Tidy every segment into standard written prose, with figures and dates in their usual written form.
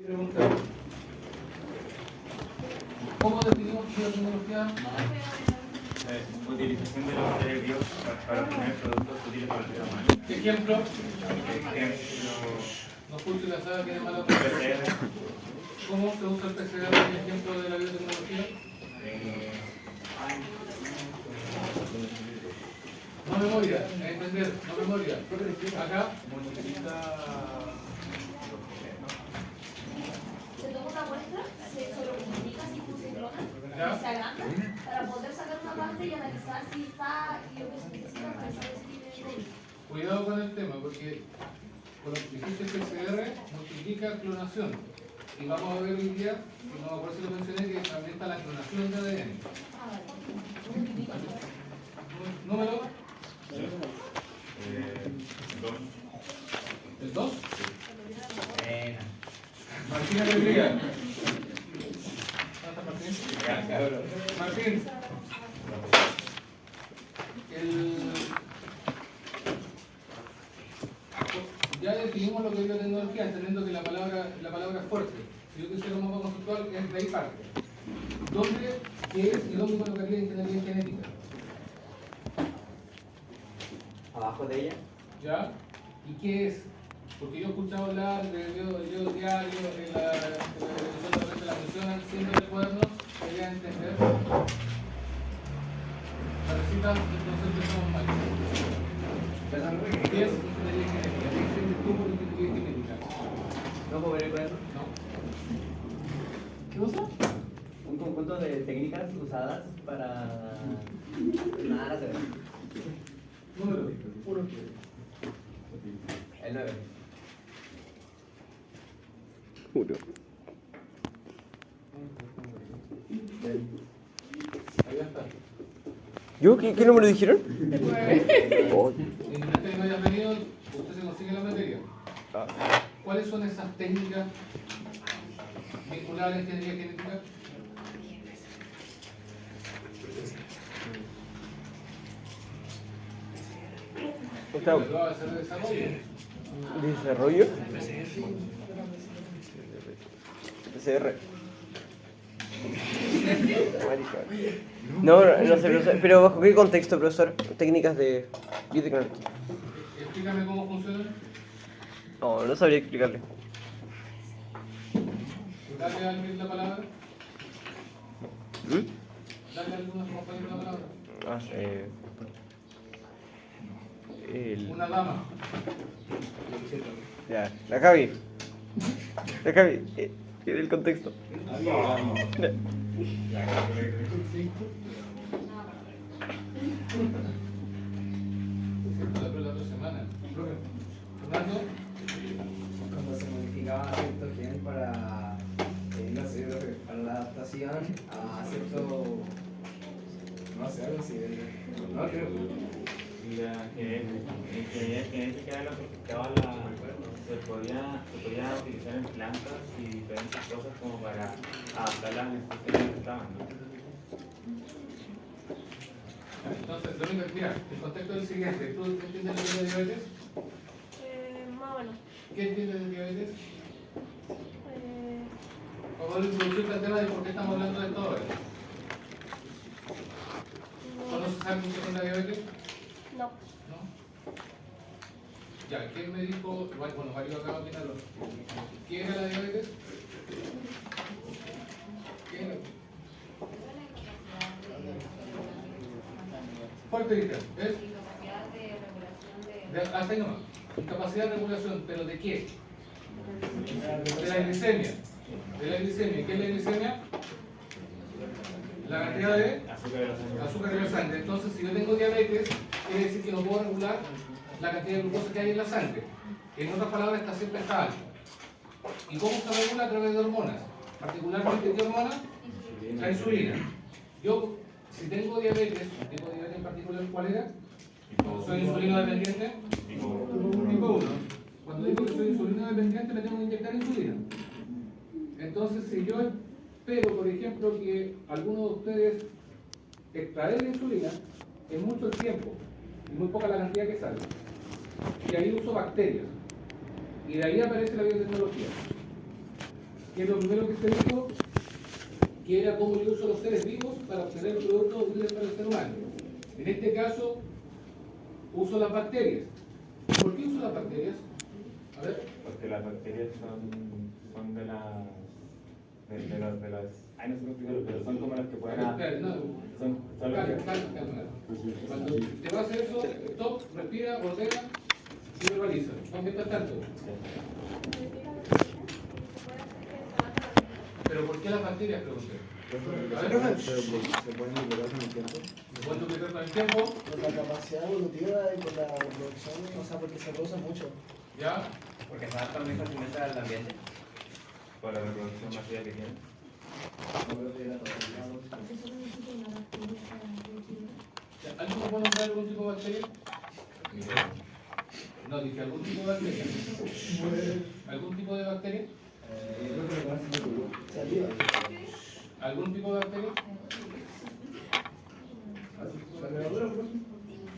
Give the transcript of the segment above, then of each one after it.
Pregunta. ¿Cómo definimos biotecnología? Utilización de los cerebrios para obtener productos útiles para el ser humano. Ejemplo. Ejemplo, No escucho la saga, tiene mala PCR. ¿Cómo se usa el PCR como ejemplo de la biotecnología? No memoria, a entender, no memoria. Acá. Se toma una muestra, se lo multiplica si se clona, y se agranda para poder sacar una parte y analizar si está y lo que se necesita para saber si tiene COVID. Cuidado con el tema, porque con lo que dijiste PCR multiplica clonación. Y vamos a ver hoy día, y no me acuerdo si lo mencioné, que también está la clonación de ADN. ¿Número? ¿El 2? Martín Alegría. ¿Dónde está Martín? Martín. Ya definimos lo que es biotecnología, entendiendo que la palabra es fuerte. Si yo quisiera un mapa conceptual, es de ahí parte. ¿Dónde, qué es y dónde colocaría ingeniería genética? Abajo de ella. ¿Ya? ¿Y qué es? Porque yo he escuchado hablar de diario, de la mencionan siempre el cuaderno, quería entender. Necesitas entonces somos mal. ¿Qué es ingeniería genética? ¿Qué entiendes tú por ingeniería genética? ¿No puedo ver el cuaderno? ¿No? ¿Qué cosa? Un conjunto de técnicas usadas para... Nada, se ve. Número. Puro. El 9. Juro. Ahí está. ¿Yo? ¿Qué número dijeron? Oh. Independientemente de que no hayas venido, usted se consigue la materia. ¿Cuáles son esas técnicas vinculadas a la ingeniería genética? Está- Lo va a hacer de desarrollo. ¿Desarrollo? PCR. Marica. No sé, profesor, pero ¿bajo qué contexto, profesor? Técnicas de biotecnología. Explícame cómo funciona. No sabría explicarle. Dale a alguien la palabra. Dale a algunos compañeros la palabra. Una dama. Ya, la Javi. La Javi. El contexto. La otra semana. Fernando. Cuando se modificaba cierto gen para, no sé, para la adaptación a cierto, no sé, algo así, no creo. La ingeniería genética era lo que buscaba se podía utilizar en plantas y diferentes cosas como para adaptar las necesidades que estaban, ¿no? Entonces, lo único que, mira, el contexto es el siguiente. ¿Tú entiendes lo que es diabetes? Más o menos. ¿Qué entiendes de diabetes? Vamos a introducirte al tema de por qué estamos hablando de esto ahora. ¿Conoces a alguien que tenga diabetes? No. ¿No? Ya, ¿quién me dijo? Bueno, varios acá de opinarlo. ¿Qué era la diabetes? ¿Qué era? Fuerte, ¿ves? Incapacidad de regulación Hasta ahí nomás. Incapacidad de regulación, ¿pero de qué? De la glicemia. De la glicemia. ¿Qué es la glicemia? La cantidad de azúcar en la sangre. Entonces, si yo tengo diabetes, quiere decir que no puedo regular la cantidad de glucosa que hay en la sangre. En otras palabras, siempre está alta. ¿Y cómo se regula? A través de hormonas. Particularmente, ¿qué hormona? La insulina. Yo, si tengo diabetes en particular, ¿cuál era? ¿Soy insulino dependiente? Tipo 1. Cuando digo que soy insulino dependiente, me tengo que inyectar insulina. Entonces, si yo espero, por ejemplo, que alguno de ustedes extraer la insulina, es mucho el tiempo y muy poca la cantidad que sale. Y ahí uso bacterias. Y de ahí aparece la biotecnología. que lo primero que se dijo, que era cómo yo uso los seres vivos para obtener productos útiles para el ser humano. En este caso, uso las bacterias. ¿Por qué uso las bacterias? A ver. Porque las bacterias son de las... Ay, no sé cómo explicarlo, pero son como las que pueden... Son las que... Calma. Cuando te vas a hacer eso, stop, respira, ordena y verbaliza. Mientras tanto. ¿Pero por qué las bacterias, pregunté? ¿Se pueden liberar con el tiempo? ¿Se pueden duplicar con el tiempo? Por la capacidad evolutiva y por la reproducción, o sea, porque se produce mucho. ¿Ya? Porque se adaptan muy fácilmente al ambiente. Por la reproducción masiva que tienen. ¿Alguien me puede nombrar algún tipo de bacteria? No, dije algún tipo de bacteria. ¿Algún tipo de bacteria? ¿Algún tipo de bacteria?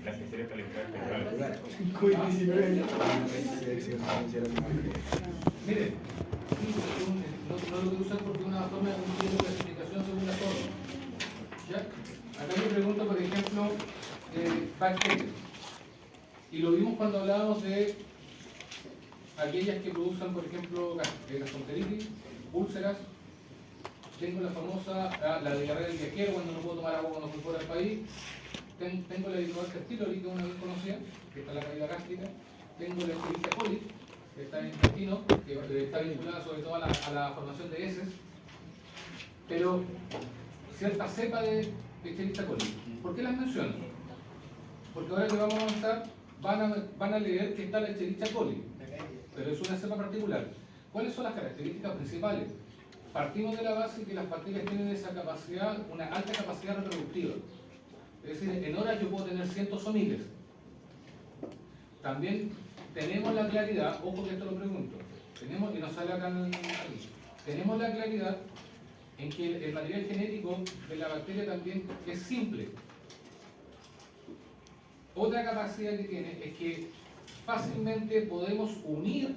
Las que sirven para limpiar. Miren, no lo voy a usar porque es una forma de un de clasificación según la forma. ¿Ya? Acá me pregunto, por ejemplo, bacterias. Y lo vimos cuando hablábamos de aquellas que producen, por ejemplo, gastroenteritis, úlceras. Tengo la famosa, la diarrea del viajero cuando no puedo tomar agua cuando estoy fuera del país. Tengo la Helicobacter pylori, que es una bien conocida, que está en la caída gástrica. Tengo la Escherichia coli, que está en el intestino, que está vinculada sobre todo a la formación de heces. Pero cierta cepa de Escherichia coli. ¿Por qué las menciono? Porque ahora que vamos a avanzar, van a leer que está la Escherichia coli, pero es una cepa particular. ¿Cuáles son las características principales? Partimos de la base que las bacterias tienen esa capacidad, una alta capacidad reproductiva. Es decir, en horas yo puedo tener cientos o miles. También tenemos la claridad, ojo que esto lo pregunto, tenemos, y nos sale acá aquí, tenemos la claridad en que el material genético de la bacteria también es simple. Otra capacidad que tiene es que fácilmente podemos unir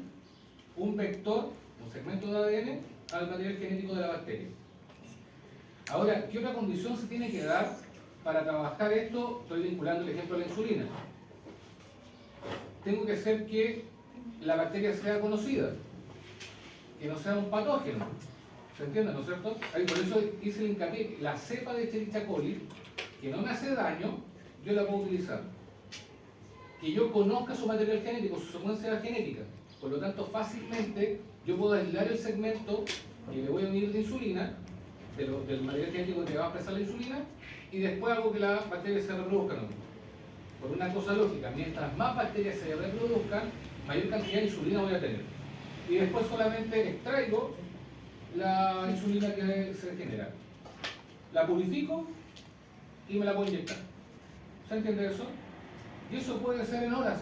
un vector, un segmento de ADN, al material genético de la bacteria. Ahora, ¿qué otra condición se tiene que dar para trabajar esto? Estoy vinculando el ejemplo a la insulina. Tengo que hacer que la bacteria sea conocida, que no sea un patógeno. ¿Se entiende, no es cierto? Por eso hice el hincapié, la cepa de Escherichia coli, que no me hace daño, yo la puedo utilizar. Que yo conozca su material genético, su secuencia genética. Por lo tanto, fácilmente yo puedo aislar el segmento que le voy a unir de insulina, del material genético que va a expresar la insulina, y después hago que las bacterias se reproduzcan. Por una cosa lógica, mientras más bacterias se reproduzcan, mayor cantidad de insulina voy a tener. Y después solamente extraigo la insulina que se genera. La purifico y me la puedo inyectar. ¿Se entiende eso? Y eso puede ser en horas.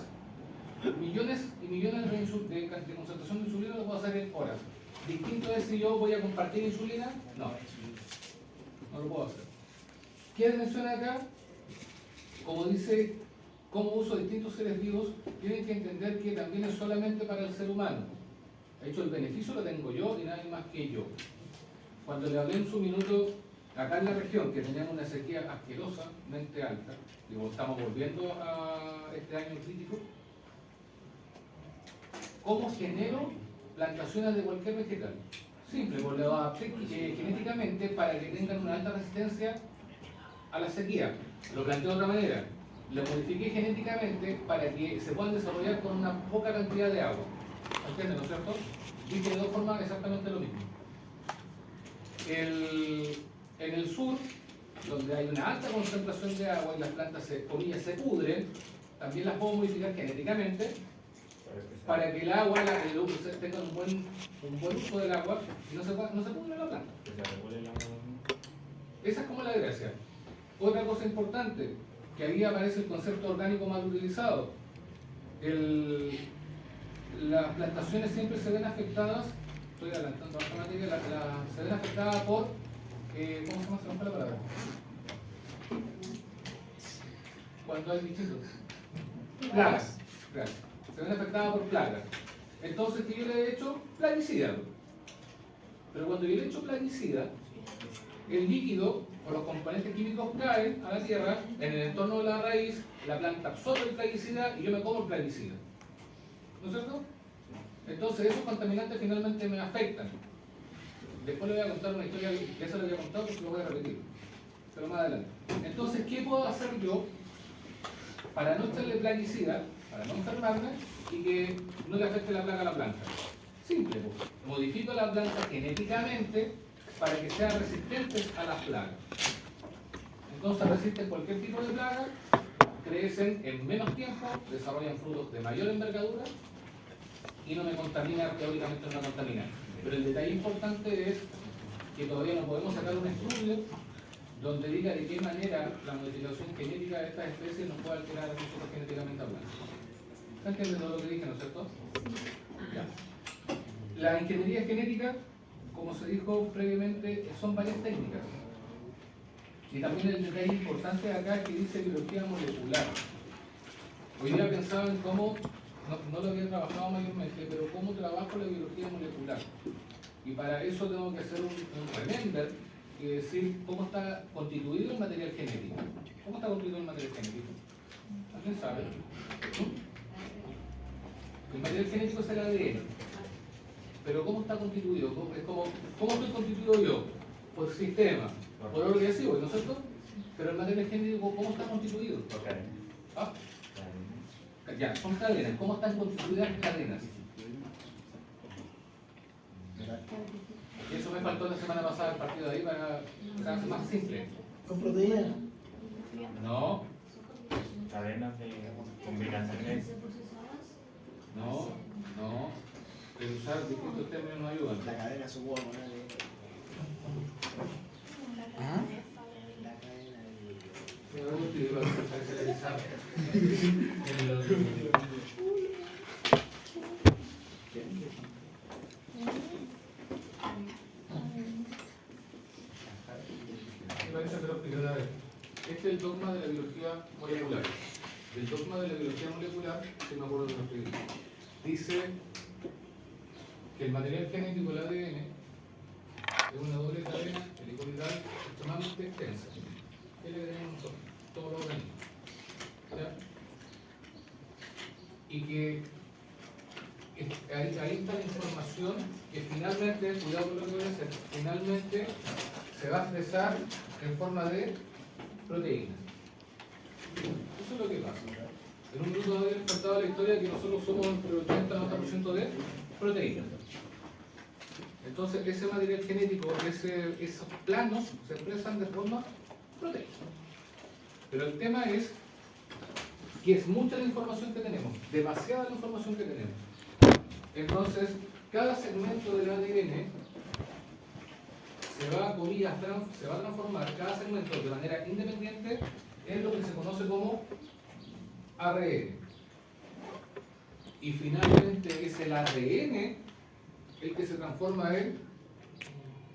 Millones y millones de concentración de insulina lo puedo hacer en horas. Distinto es si yo voy a compartir insulina, no lo puedo hacer. ¿Qué menciona acá? Como dice, cómo uso distintos seres vivos, tienen que entender que también es solamente para el ser humano. De hecho, el beneficio lo tengo yo y nadie más que yo. Cuando le hablé en su minuto, acá en la región, que teníamos una sequía asquerosamente alta, digo, estamos volviendo a este año crítico, ¿cómo genero plantaciones de cualquier vegetal? Simple, pues lo adapté genéticamente para que tengan una alta resistencia a la sequía. Lo planteo de otra manera. Lo modifiqué genéticamente para que se puedan desarrollar con una poca cantidad de agua. ¿Entienden, no es cierto? Y que de dos formas exactamente lo mismo. En el sur, donde hay una alta concentración de agua y las plantas se pudren, también las puedo modificar genéticamente para que el agua tenga un buen uso del agua y no se pudre la planta. Esa es como la gracia. Otra cosa importante, que ahí aparece el concepto orgánico mal utilizado. Las plantaciones siempre se ven afectadas, estoy adelantando esta materia, se ven afectadas por, ¿cómo se llama? Se me fue la palabra. Cuando hay bichitos. Plagas. Se ven afectadas por plagas. Entonces, ¿qué yo le he hecho? Plaguicida. Pero cuando yo le echo plaguicida, el líquido o los componentes químicos caen a la tierra, en el entorno de la raíz, la planta absorbe el plaguicida y yo me como el plaguicida. ¿No es cierto? Entonces esos contaminantes finalmente me afectan. Después le voy a contar una historia que esa lo había contado porque lo voy a repetir. Pero más adelante. Entonces, ¿qué puedo hacer yo para no echarle plaguicida, para no enfermarme y que no le afecte la plaga a la planta? Simple, pues. Modifico la planta genéticamente para que sean resistentes a las plagas. Entonces resisten cualquier tipo de plaga, crecen en menos tiempo, desarrollan frutos de mayor envergadura y no me contamina, teóricamente no me contamina. Pero el detalle importante es que todavía no podemos sacar un estudio donde diga de qué manera la modificación genética de estas especies nos puede alterar nosotros genéticamente hablando. ¿Se entiende todo lo que dije, no es cierto? Ya. La ingeniería genética, como se dijo previamente, son varias técnicas. Y también el detalle importante acá que dice biología molecular. Hoy día pensaba en cómo, no lo había trabajado mayormente, pero cómo trabajo la biología molecular. Y para eso tengo que hacer un remember y decir cómo está constituido el material genético. ¿Cómo está constituido el material genético? ¿Alguien sabe? El material genético es el ADN. Pero ¿cómo está constituido? Es como, ¿cómo estoy constituido yo? Por sistema, por orden y así, ¿no es cierto? Pero el material genético, ¿cómo está constituido? ¿Ah? Ya, son cadenas. ¿Cómo están constituidas las cadenas? Y eso me faltó la semana pasada el partido de ahí para que sea más simple. ¿Con proteínas? No, Cadenas de combinaciones. no. El usar distintos términos no ayudan. La cadena supongo, ¿no? La cadena Este es el dogma de la biología molecular. El dogma de la biología molecular, si me acuerdo de lo que dice, dice que el material genético del ADN es una doble cadena helicoidal extremadamente extensa. ¿Qué le tenemos nosotros? Todos los organismos. ¿Ya? Y que ahí está la información que finalmente, cuidado con lo que voy a hacer, finalmente se va a expresar en forma de proteínas. Eso es lo que pasa. En un minuto había contado la historia que nosotros somos entre 80 y 90% de proteínas. Entonces ese material genético, esos planos se expresan de forma proteica. Pero el tema es que es mucha la información que tenemos, demasiada la información que tenemos. Entonces, cada segmento del ADN se va a transformar cada segmento de manera independiente en lo que se conoce como ARN. Y finalmente es el ADN el que se transforma en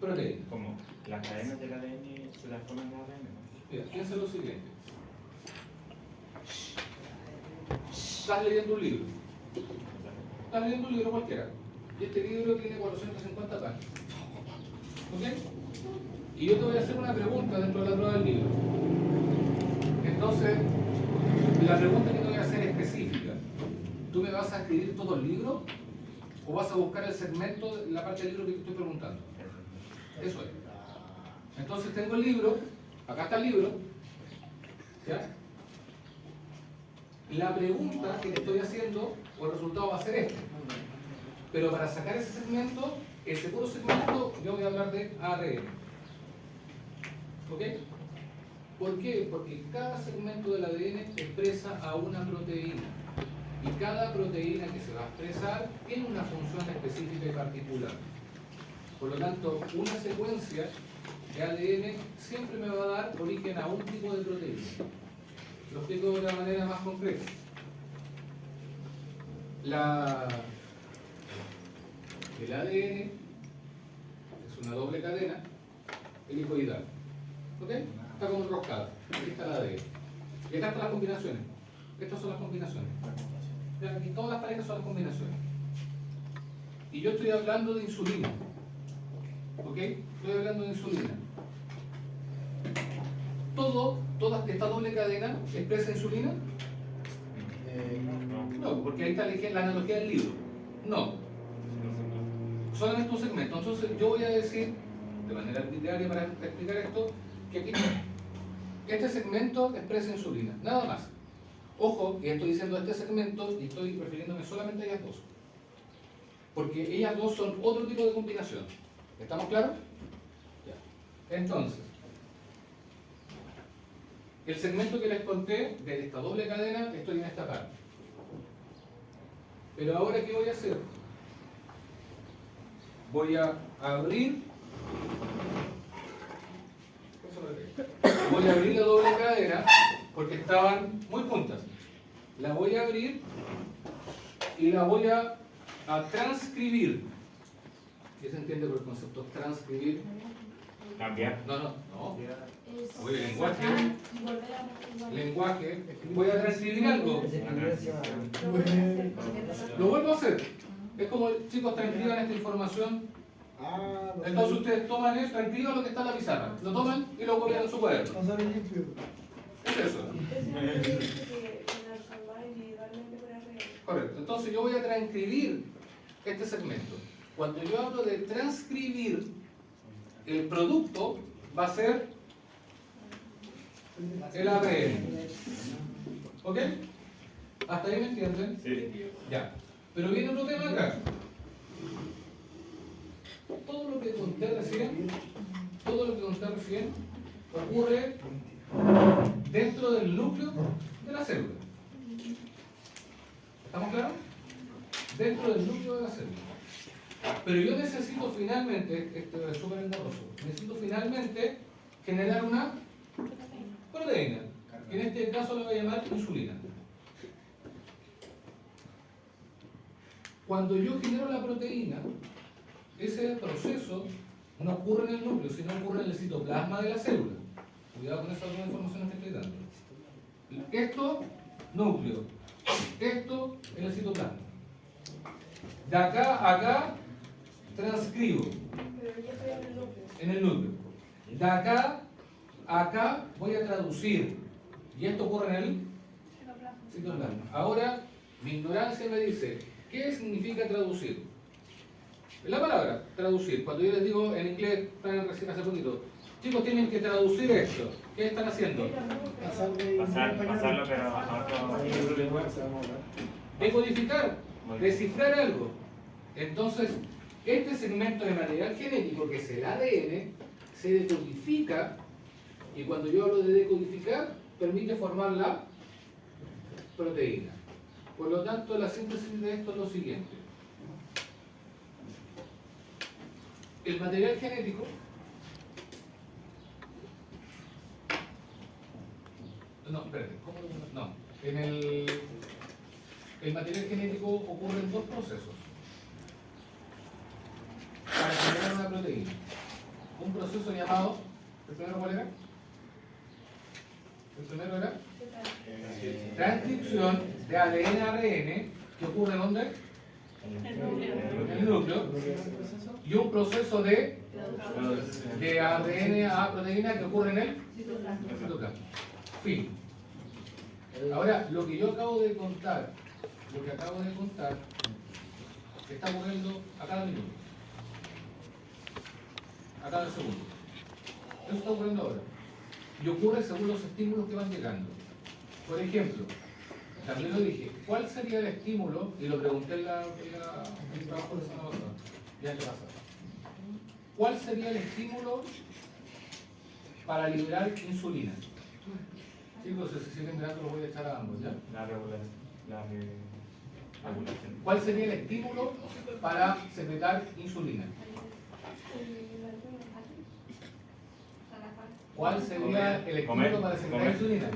proteína. Como las cadenas del ADN se transforman en ADN. Mira, piensa lo siguiente. Estás leyendo un libro. Estás leyendo un libro cualquiera. Y este libro tiene 450 páginas. ¿Ok? Y yo te voy a hacer una pregunta dentro de la prueba del libro. Entonces, la pregunta que te voy a hacer es específica. ¿Tú me vas a escribir todo el libro? ¿O vas a buscar el segmento de la parte del libro que te estoy preguntando? Eso es. Entonces tengo el libro, acá está el libro, ¿ya? La pregunta que te estoy haciendo, o el resultado va a ser este. Pero para sacar ese segmento, ese puro segmento, yo voy a hablar de ARN. ¿Ok? ¿Por qué? Porque cada segmento del ADN expresa a una proteína. Y cada proteína que se va a expresar tiene una función específica y particular. Por lo tanto, una secuencia de ADN siempre me va a dar origen a un tipo de proteína. Lo explico de una manera más concreta. El ADN es una doble cadena helicoidal. ¿Ok? Está como enroscada. Aquí está el ADN. Y acá están las combinaciones. Estas son las combinaciones. Aquí todas las parejas son las combinaciones. Y yo estoy hablando de insulina. ¿Ok? Estoy hablando de insulina. Toda esta doble cadena expresa insulina. No, porque ahí está la analogía del libro. No. Solamente un segmento. Entonces yo voy a decir, de manera arbitraria para explicar esto, que aquí este segmento expresa insulina. Nada más. Ojo, y estoy diciendo este segmento y estoy refiriéndome solamente a ellas dos. Porque ellas dos son otro tipo de combinación. ¿Estamos claros? Ya. Entonces, el segmento que les conté de esta doble cadena, estoy en esta parte. Pero ahora, ¿qué voy a hacer? Voy a abrir la doble cadena porque estaban muy juntas. La voy a abrir y la voy a transcribir. ¿Qué se entiende por el concepto transcribir? Cambiar. No. Es Oye, lenguaje. sacar y volver a Lenguaje. Voy a transcribir algo. Lo Lo vuelvo a hacer. Es como, chicos, transcriban esta información. Entonces ustedes toman eso, transcriban lo que está en la pizarra. Lo toman y lo copian en su cuaderno. Pasar limpio. Es eso. Correcto. Entonces yo voy a transcribir este segmento. Cuando yo hablo de transcribir, el producto va a ser el ADN. ¿Ok? ¿Hasta ahí me entienden? Sí. Ya. Pero viene otro tema acá. Todo lo que conté recién ocurre dentro del núcleo de la célula. ¿Estamos claros? Dentro del núcleo de la célula. Pero yo necesito finalmente, esto es súper engorroso, necesito finalmente generar una proteína, que en este caso le voy a llamar insulina. Cuando yo genero la proteína, ese proceso no ocurre en el núcleo, sino ocurre en el citoplasma de la célula. Cuidado con esas dos informaciones que estoy dando. Esto, núcleo. Esto, en el citoplasma. De acá a acá, transcribo. En el núcleo. De acá a acá, voy a traducir. Y esto ocurre en el citoplasma. Ahora, mi ignorancia me dice, ¿qué significa traducir? La palabra, traducir. Cuando yo les digo en inglés, recién hace poquito, chicos, tienen que traducir esto. ¿Qué están haciendo? Pasarlo, pero a otro lenguaje. Decodificar, descifrar algo. Entonces, este segmento de material genético, que es el ADN, se decodifica, y cuando yo hablo de decodificar, permite formar la proteína. Por lo tanto, la síntesis de esto es lo siguiente. El material genético el material genético ocurre en dos procesos para generar una proteína. Un proceso llamado, ¿el primero cuál era? El primero era transcripción de ADN a ARN, que ocurre ¿dónde? En el núcleo. Y un proceso de ADN a proteína que ocurre en el citoplasma. Fin. Ahora, lo que yo acabo de contar, está ocurriendo a cada minuto, a cada segundo. Eso está ocurriendo ahora. Y ocurre según los estímulos que van llegando. Por ejemplo, también lo dije, ¿cuál sería el estímulo? Y lo pregunté en el trabajo de semana pasada, ya que pasa. ¿Cuál sería el estímulo para liberar insulina? Chicos, si siguen mirando, lo voy a echar a ambos, ¿ya? La regulación. ¿Cuál sería el estímulo para secretar insulina? ¿Cuál sería el estímulo para secretar insulina?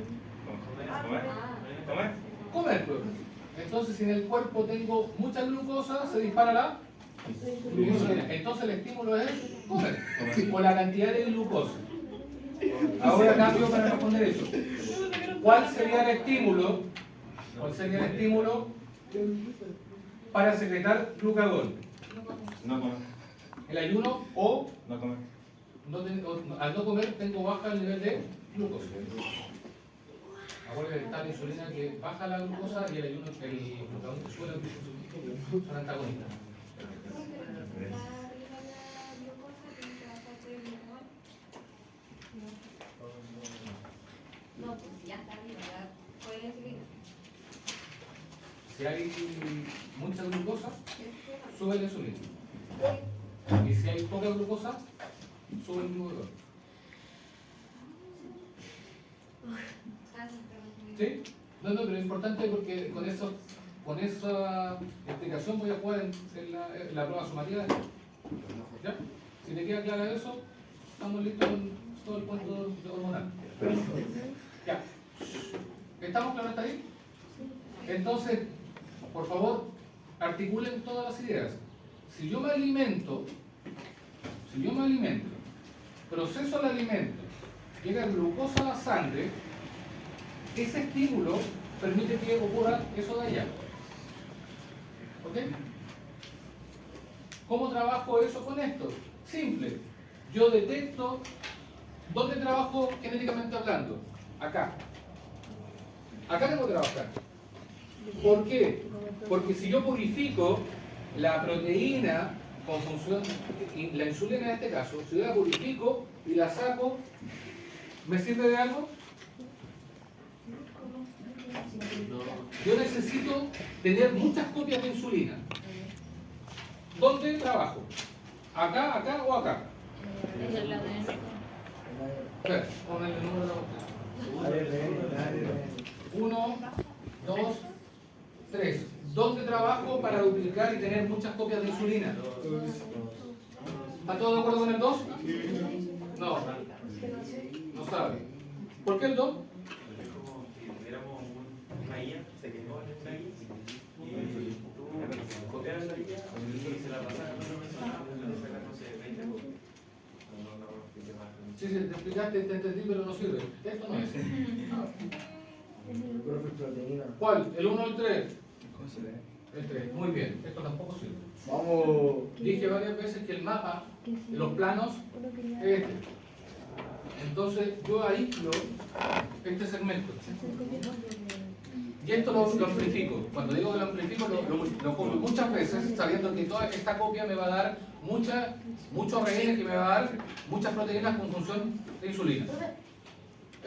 Comer, pues. Entonces, si en el cuerpo tengo mucha glucosa, se dispara la insulina. Entonces, el estímulo es comer, por la cantidad de glucosa. Ahora cambio para responder eso. ¿Cuál sería el estímulo? Para secretar glucagón? No comer. el ayuno o, No comer. al no comer tengo baja el nivel de glucosa. Ahora está la insulina que baja la glucosa y el ayuno, el glucagón que sube la glucosa. Son antagonistas. No, pues ya está arriba, ya puede seguir. Si hay mucha glucosa, sube la insulina. Y si hay poca glucosa, sube el glucagón. ¿Sí? No, pero es importante porque con esa explicación voy a jugar en la prueba sumativa. ¿Ya? Si te queda claro eso, estamos listos con todo el punto hormonal. Ya. ¿Estamos claros hasta ahí? Entonces, por favor, articulen todas las ideas. Si yo me alimento, proceso el alimento, llega glucosa a la sangre, ese estímulo permite que ocurra eso de allá. ¿Ok? ¿Cómo trabajo eso con esto? Simple. Yo detecto dónde trabajo genéticamente hablando. Acá. Acá tengo que trabajar. ¿Por qué? Porque si yo purifico la proteína con función, la insulina en este caso, si yo la purifico y la saco, ¿me sirve de algo? Yo necesito tener muchas copias de insulina. ¿Dónde trabajo? ¿Acá, acá o acá? Espera, pon el número de la botella. 1, 2, 3. ¿Dónde trabajo para duplicar y tener muchas copias de insulina? ¿Está todo de acuerdo con el 2? No. No sabe. ¿Por qué el 2? Sí, te explicaste, te entendí, pero no sirve. Esto no es. ¿Cuál? ¿El 1 o el 3? El 3. Muy bien. Esto tampoco sirve. Vamos. Dije varias veces que el mapa, los planos, es este. Entonces yo aíslo este segmento. Y esto lo amplifico. Cuando digo que lo amplifico, lo copio muchas veces, sabiendo que toda esta copia me va a dar muchos rellenos, que me va a dar muchas proteínas con función de insulina.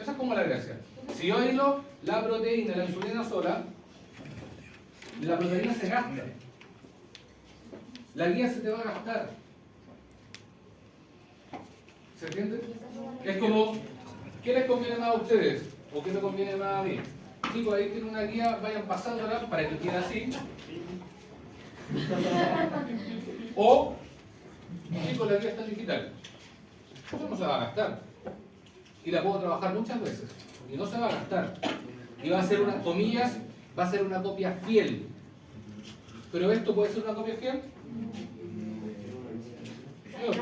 Esa es como la gracia. Si yo aíslo la proteína y la insulina sola, la proteína se gasta. La guía se te va a gastar. ¿Se entiende? Es como, ¿qué les conviene más a ustedes? ¿O qué me conviene más a mí? Chicos, ahí tienen una guía, vayan pasándola para que quede así. O, chicos, la guía está digital. Eso no se va a gastar. Y la puedo trabajar muchas veces. Y no se va a gastar. Y va a ser una, comillas, va a ser una copia fiel. ¿Pero esto puede ser una copia fiel? Yo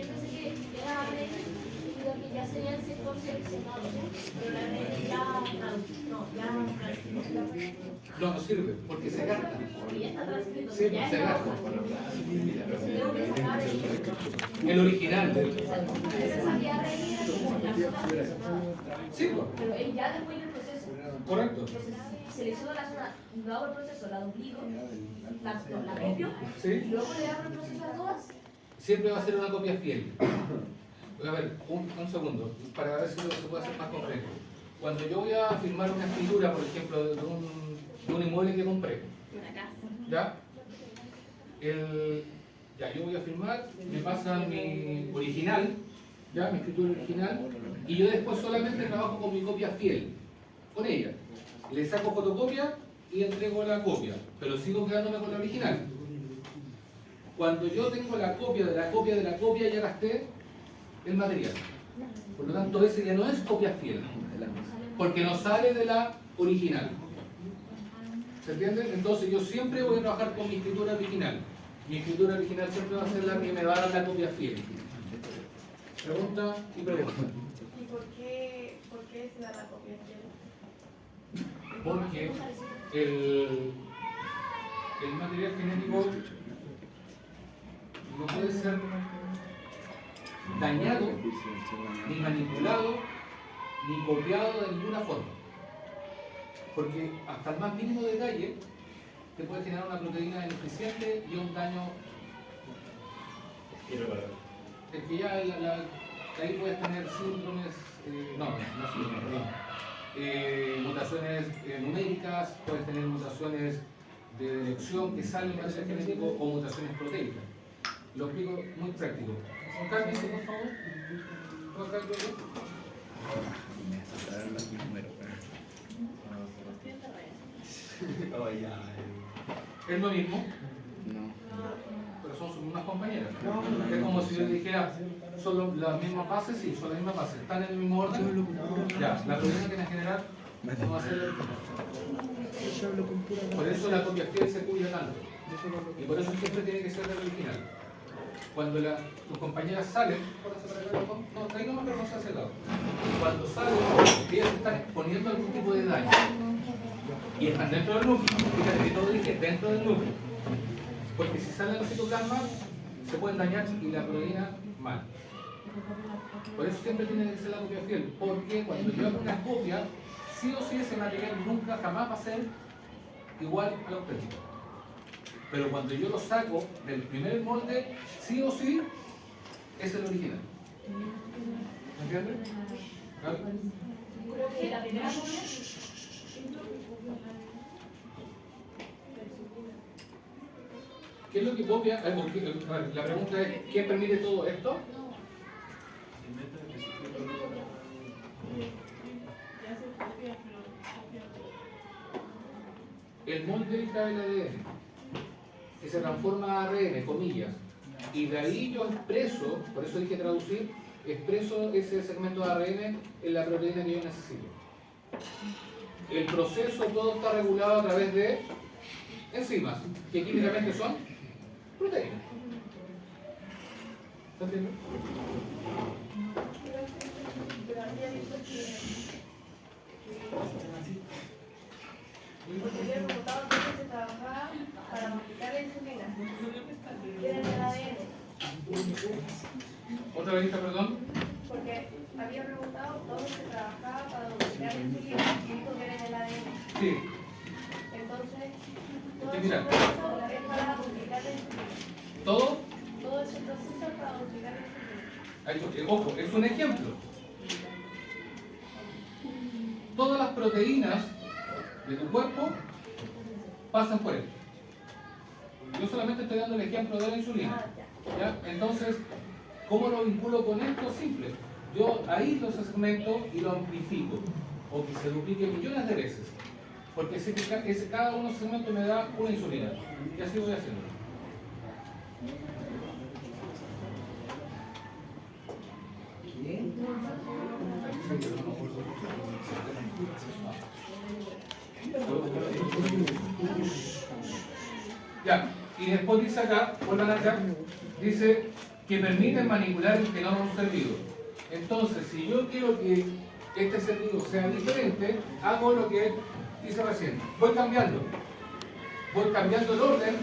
pensé que era ARN, que ya sería el sector seleccionado, pero la ARN No, no sirve, porque se gasta. ya está transcrito. Sí, se gasta. El original. Sí, pues. Pero él ya después del proceso. Correcto. Entonces, selecciono la zona, no hago el proceso, la duplico, la copio, Sí. y luego le hago el proceso a todas. Siempre va a ser una copia fiel. A ver, un segundo, para ver si se puede hacer más concreto. Cuando yo voy a firmar una escritura, por ejemplo, de un inmueble que compré, Una casa. ¿ya? Ya, yo voy a firmar, me pasan mi original, ¿ya? Mi escritura original, y yo después solamente trabajo con mi copia fiel, con ella. Le saco fotocopia y entrego la copia, pero sigo quedándome con la original. Cuando yo tengo la copia de la copia de la copia, ya gasté el material. Por lo tanto, ese ya no es copia fiel, porque no sale de la original. ¿Se entiende? Entonces yo siempre voy a trabajar con mi escritura original. Mi escritura original siempre va a ser la que me va a dar la copia fiel. Pregunta y pregunta. ¿Y por qué se da la copia fiel? Porque el material genético no puede ser dañado, ni manipulado, ni copiado de ninguna forma. Porque hasta el más mínimo detalle te puede generar una proteína ineficiente y un daño. Es que ya ahí puedes tener síndromes, mutaciones numéricas, puedes tener mutaciones de dirección que salen del material genético o mutaciones proteicas. Lo explico muy práctico. Cálmese, por favor. Es lo mismo, pero son sus mismas compañeras. Es como si yo dijera, son las mismas bases, sí, son las mismas bases. ¿Están en el mismo orden? Ya, la proteína que en general no va a ser el original. Por eso la copia fiel se cuida tanto. Y por eso siempre tiene que ser el original. Cuando tus compañeras salen, no, ahí no me reconoce hacia el lado. Cuando salen, ellas están exponiendo algún tipo de daño. Y están dentro del núcleo. Fíjate que todo dije dentro del núcleo. Porque si salen los citoplasmas, se pueden dañar y la proteína mal. Por eso siempre tiene que ser la copia fiel. Porque cuando yo hago una copia, sí o sí ese material nunca jamás va a ser igual al auténtico. Pero cuando yo lo saco del primer molde, sí o sí es el original. ¿Me entiendes? ¿Vale? Como que la primera copia. ¿Qué es lo que copia? La pregunta es, ¿quién permite todo esto? El molde trae el ADN, que se transforma a ARN, comillas, y de ahí yo expreso, por eso dije traducir, expreso ese segmento de ARN en la proteína que yo necesito. El proceso todo está regulado a través de enzimas, que químicamente son proteínas. ¿Se entiende? Pero había visto porque había preguntado cómo se trabajaba para multiplicar la insulina. ¿Qué era el ADN? ¿Otra vez, perdón? Porque había preguntado dónde se trabajaba para multiplicar la insulina y dijo que era en el ADN. Sí. Entonces, todo Sí, ese mira. proceso es para multiplicar la insulina. ¿Todo? Todo ese proceso es para multiplicar la insulina. Ojo, es un ejemplo. Todas las proteínas de tu cuerpo pasan por él. Yo solamente estoy dando el ejemplo de la insulina. ¿Ya? Entonces, ¿cómo lo vinculo con esto? Simple. Yo ahí lo segmento y lo amplifico. O que se duplique millones de veces. Porque sé que cada uno de los segmentos me da una insulina. Y así voy haciendo. Ya, y después dice acá, vuelvan acá, dice que permiten manipular el genoma de un ser vivo. Entonces, si yo quiero que este ser vivo sea diferente, hago lo que hice recién. Voy cambiando el orden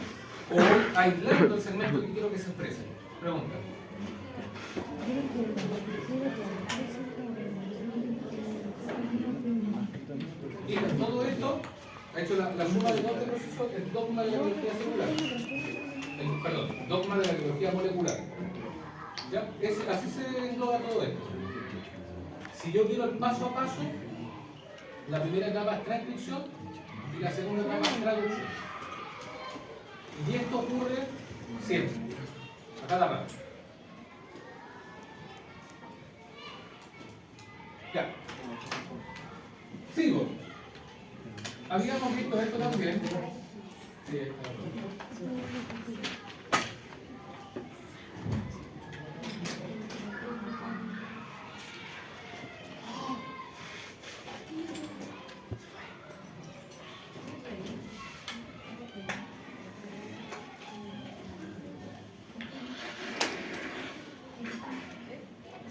o voy aislando el segmento que quiero que se exprese. Pregunta. Y todo esto ha hecho la suma de dos procesos, el dogma de la biología celular. Perdón, dogma de la biología molecular. ¿Ya? Así se engloba todo esto. Si yo quiero el paso a paso, la primera etapa es transcripción y la segunda etapa es traducción. Y esto ocurre siempre, a cada rato. Ya. Sigo. Habíamos visto esto también. Sí, está.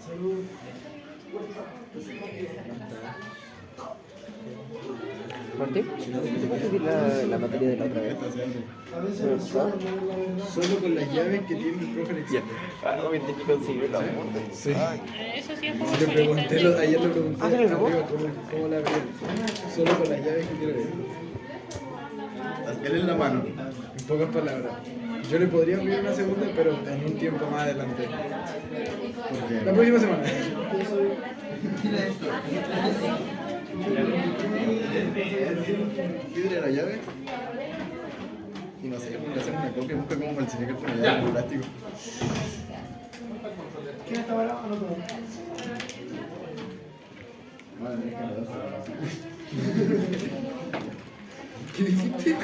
Salud. Martín, ¿te puedes repetir la materia de la otra vez? A veces no saben leer la verdad. Solo con las llaves que tiene el profe Ya. Alexander. Ah, me tenía que conseguir la punta. Sí. Eso sí es como Le pregunté, ayer le pregunté Ah, ¿se le preguntó? arriba cómo la abrían. Solo con las llaves que tiene. Él en la mano, en pocas palabras. Yo le podría abrir una segunda, pero en un tiempo más adelante. La próxima semana. Pídele la llave. Y no sé, le hacen una copia, busca cómo falsificar con la llave de plástico. ¿Quién está ahora? No, todo. ¿Qué dijiste?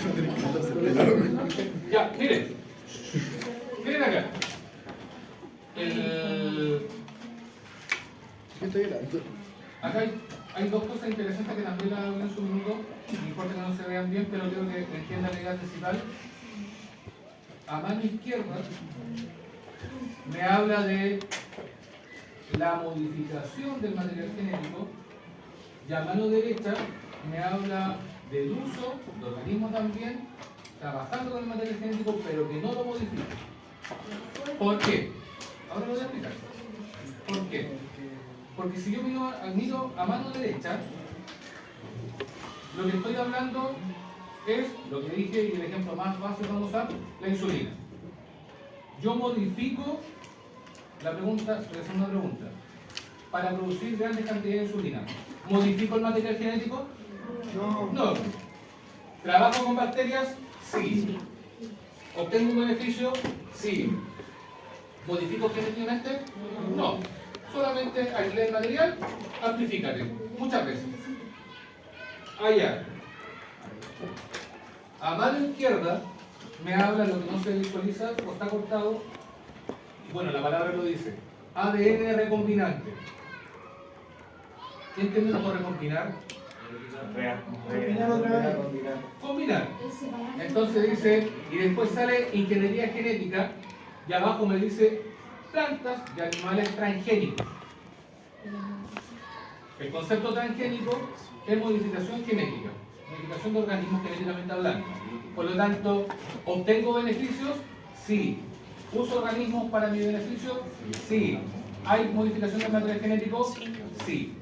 Ya, miren. Miren acá. ¿Qué estoy hablando? Acá hay dos cosas interesantes que también la hablé en su minuto. No importa que no se vean bien, pero quiero que entiendan la idea principal. A mano izquierda me habla de la modificación del material genético y a mano derecha me habla del uso de organismos también trabajando con el material genético pero que no lo modifican. ¿Por qué? Ahora lo voy a explicar. ¿Por qué? Porque si yo miro a mano derecha, lo que estoy hablando es lo que dije y el ejemplo más básico vamos a usar, la insulina. Yo modifico la pregunta, voy a hacer una pregunta. Para producir grandes cantidades de insulina, ¿modifico el material genético? No. ¿Trabajo con bacterias? Sí. ¿Obtengo un beneficio? Sí. ¿Modifico genéticamente? No. Solamente aislé el material, amplifícate. Muchas veces. Allá. A mano izquierda me habla lo que no se visualiza o está cortado. Y bueno, la palabra lo dice. ADN recombinante. ¿Qué entienden por recombinar? Combinar otra vez. Combinar. Entonces dice, y después sale ingeniería genética, y abajo me dice plantas y animales transgénicos. El concepto transgénico es modificación genética, modificación de organismos genéticamente hablando. Por lo tanto, ¿obtengo beneficios? Sí. ¿Uso organismos para mi beneficio? Sí. ¿Hay modificación del material genético? Sí.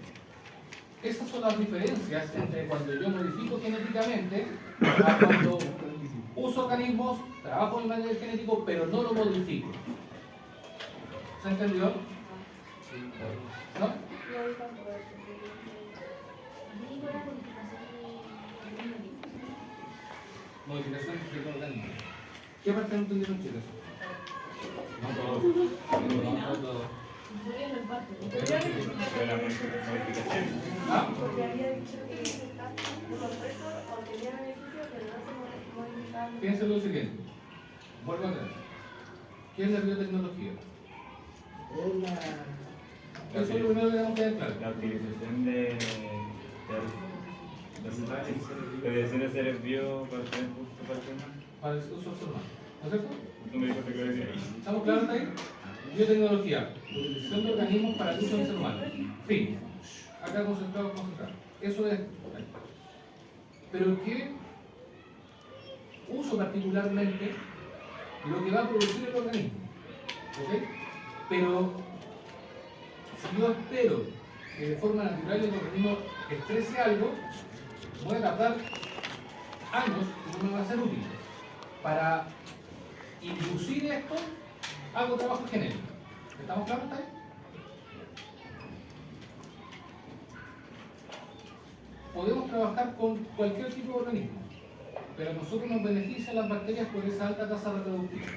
Esas son las diferencias entre cuando yo modifico genéticamente a cuando uso organismos, trabajo en el material genético, pero no lo modifico. ¿Se entendió? ¿No? Modificación de organismos. ¿Qué parte no entendieron, chicos? No todo. No todo. ¿Ah? Porque había dicho que está correcto o tenía beneficio, pero no se modificaba. Piensen lo siguiente. Vuelvo atrás. ¿Qué es la biotecnología? Eso es lo primero que tenemos que tener claro. La utilización de decir seres vivos para tener uso personal. Para el uso humano. ¿No es cierto? Tú me dijiste que decía ahí. ¿Estamos claros hasta ahí? Biotecnología, utilización de organismos para el uso del ser humano. Fin. Acá concentrado. Eso es. Pero ¿qué uso particularmente lo que va a producir el organismo? ¿Ok? Pero si yo espero que de forma natural el organismo exprese algo, voy a tardar años y no me va a ser útil. Para inducir esto, hago trabajo genético. ¿Estamos claros hasta ahí? Podemos trabajar con cualquier tipo de organismo, pero a nosotros nos benefician las bacterias por esa alta tasa reproductiva.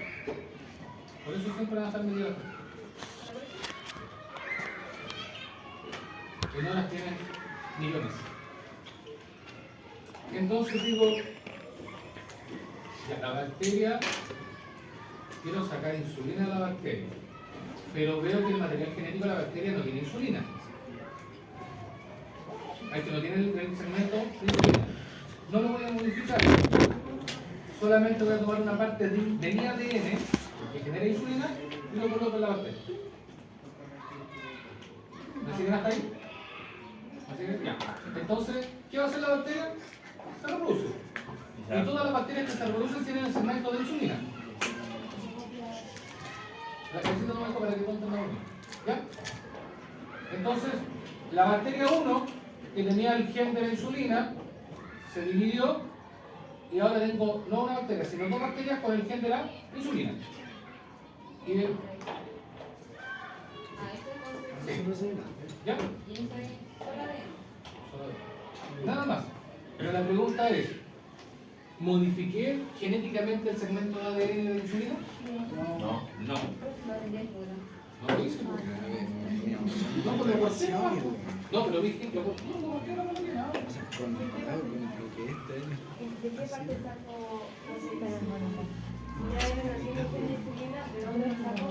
Por eso siempre van a estar medidas. Que no las tienen millones. Entonces digo, ya la bacteria, quiero sacar insulina a la bacteria, pero veo que el material genético de la bacteria no tiene insulina. Hay que no tiene el segmento de insulina. No lo voy a modificar. Solamente voy a tomar una parte de mi ADN que genera insulina y lo coloco en la bacteria. ¿Me siguen hasta ahí? ¿Me siguen? Ya. Entonces, ¿qué va a hacer la bacteria? Se reproduce. Y todas las bacterias que se reproducen tienen el segmento de insulina. La necesito tomar esto para que cuenten la unión. ¿Ya? Entonces, la bacteria 1, que tenía el gen de la insulina, se dividió y ahora tengo no una bacteria, sino dos bacterias con el gen de la insulina. Y de... ¿Ya? Nada más. Pero la pregunta es, ¿modifiqué genéticamente el segmento de ADN de la insulina? No. No. No lo hice. No, pero ¿por qué no? No, pero dije, no, ¿por qué no lo tiene ahora? ¿De qué parte saco la cita? Ya era una tienda de insulina, ¿de dónde lo saco?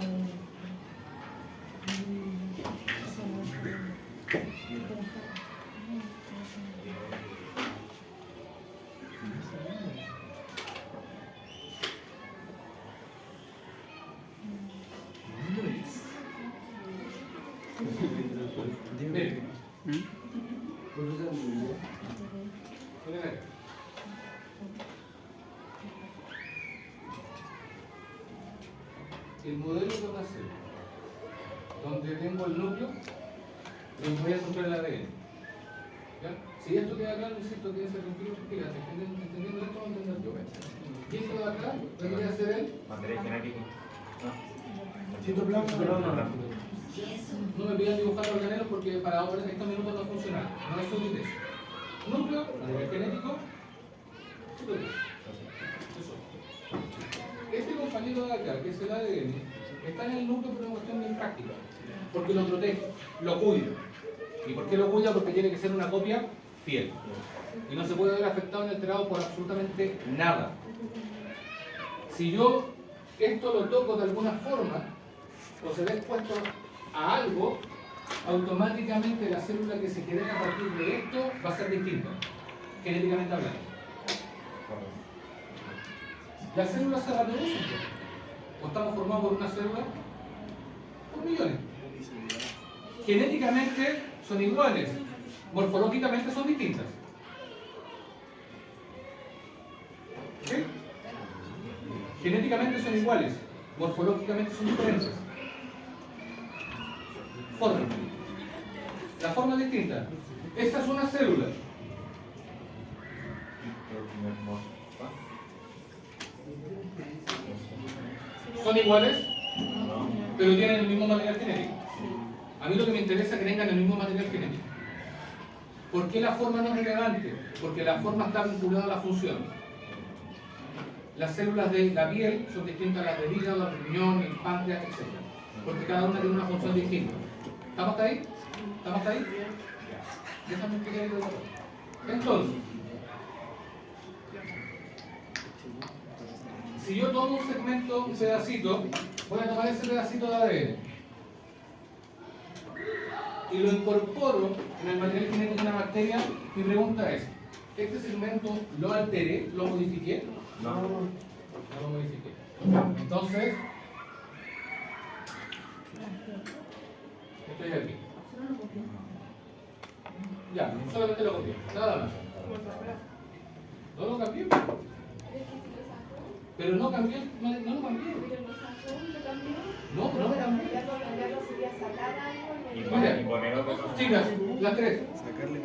Miren. Miren acá. El modelo de una célula, donde tengo el núcleo, y voy a encontrar el ADN. ¿Ya? Si esto queda claro, insisto, tiene que ser tranquilo, fíjate, entendiendo esto, va a entender yo. Y esto de acá, vendría a ser el Material genético. Citoplasma. no me pidan dibujar organelos porque para ahora en estos minutos no va a funcionar. No es útil eso. Núcleo, material genético, citoplasma. Eso. Este compañero de acá, que es el ADN, está en el núcleo por una cuestión bien práctica. Porque lo protege, lo cuida. ¿Y por qué lo cuida? Porque tiene que ser una copia fiel. Y no se puede ver afectado ni alterado por absolutamente nada. Si yo esto lo toco de alguna forma, o se ve expuesto a algo, automáticamente la célula que se genera a partir de esto va a ser distinta, genéticamente hablando. Las células se reproducen, o estamos formados por una célula por millones. Genéticamente son iguales, morfológicamente son distintas. ¿Sí? Genéticamente son iguales, morfológicamente son diferentes. Forma. La forma es distinta. Esta es una célula. ¿Son iguales? Pero tienen el mismo material genético. A mí lo que me interesa es que tengan el mismo material genético. ¿Por qué la forma no es relevante? Porque la forma está vinculada a la función. Las células de la piel son distintas a las del hígado, el riñón, el páncreas, etc. Porque cada una tiene una función distinta. ¿Estamos hasta ahí? ¿Estamos hasta ahí? Déjame explicar esto. Entonces, si yo tomo un segmento, un pedacito, voy a tomar ese pedacito de ADN y lo incorporo en el material genético de una bacteria. Mi pregunta es, ¿este segmento lo alteré, lo modifiqué? No. No lo modifiqué. Entonces, estoy aquí. Ya, solamente lo copié, nada más. No lo cambié. Pero no cambié, no lo cambié. No, no lo cambié. Y Mira, poner otra cosa. chicas, las tres.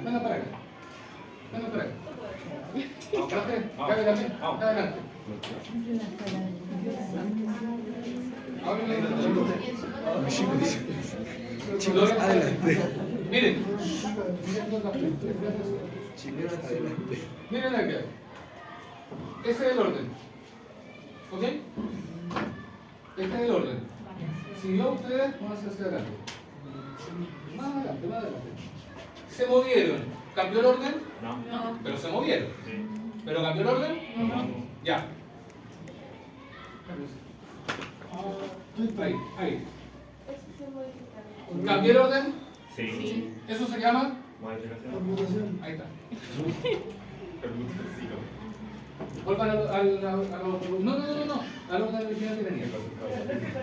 Venga para acá. Venga para acá. Las tres, cabe también. Adelante. Chicos, adelante. Miren. Miren acá. Ese es el orden. ¿Ok? Este es el orden. Si yo ustedes van a hacia adelante. Más adelante, más adelante. Se movieron. ¿Cambió el orden? No. Pero se movieron. Sí. ¿Pero cambió el orden? No. Ya. Ahí, ahí. ¿Cambió el orden? Sí. Eso se llama. Modificación. Ahí está. Permutación. Vuelvan al orden original que tenía. Por ejemplo,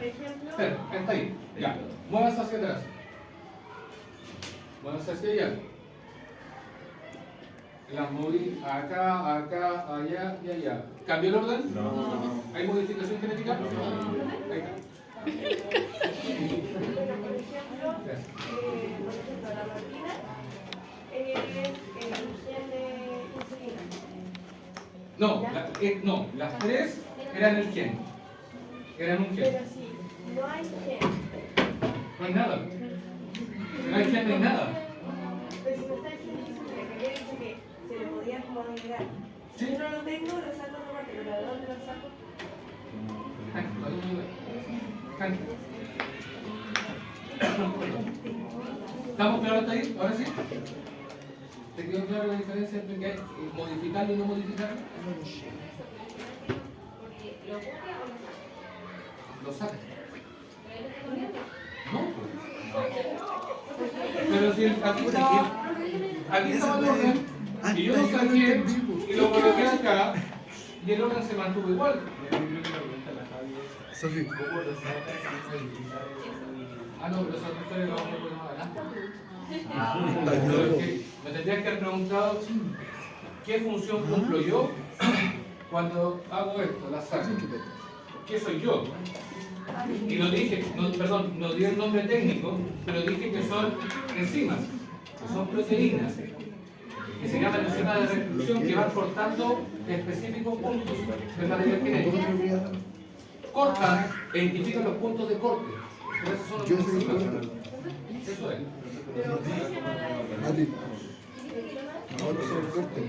Espera, está ahí. Ya. Muévanse hacia atrás. Muévanse hacia allá. Las moví acá, acá, allá y allá. ¿Cambió el orden? No. ¿Hay modificación genética? Ahí está. Bueno, por ejemplo, la Martina es el gen de insulina. No, las tres eran el gen. Eran un Pero gen. si no hay gen, No hay nada. No hay gen, no hay nada. pero si no está el gen de insulina, que había dicho que se le podía como agregar. Si Sí. yo no lo tengo, lo saco de parte, pero ¿de dónde lo saco? ¿Estamos claros hasta ahí? ¿Ahora sí? ¿Te quedó clara la diferencia entre que hay modificarlo y no modificarlo? Porque lo copia o lo saca. Lo saca. Pero él está corriendo. No. Pero si aquí estaba el orden, y yo lo saqué y lo coloqué acá, y el orden se mantuvo igual. Sofi. Ah, no, pero esa otra historia la vamos a poner más adelante. Ayuda. Pero es que me tendrías que haber preguntado qué función cumplo yo cuando hago esto, la saco. ¿Qué soy yo? Y lo dije, perdón, no di el nombre técnico, pero dije que son enzimas, que son proteínas, que se llaman enzimas de reproducción que van cortando específicos puntos del material genético. Cortan e identifican los puntos de corte. Por eso son las enzimas. Eso es. Pero ¿cómo se llama la Adi. Nosotros somos corte.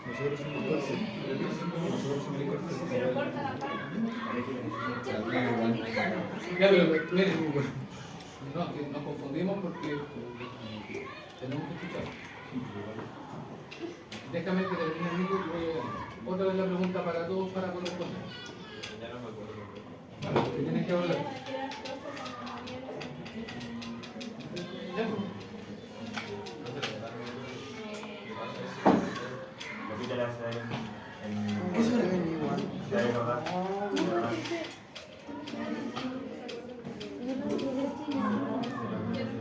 Nosotros somos corte. Nosotros somos corte. pero corta la parte? Ya, pero miren, no, que nos confundimos porque tenemos que escuchar. Déjame que termine el micro y voy a... Otra vez la pregunta para todos para poder responder. Ya no me acuerdo. Bueno, que tienes que hablar. Ya. Lo que te la hacer en... Eso le ven igual. Ya de verdad.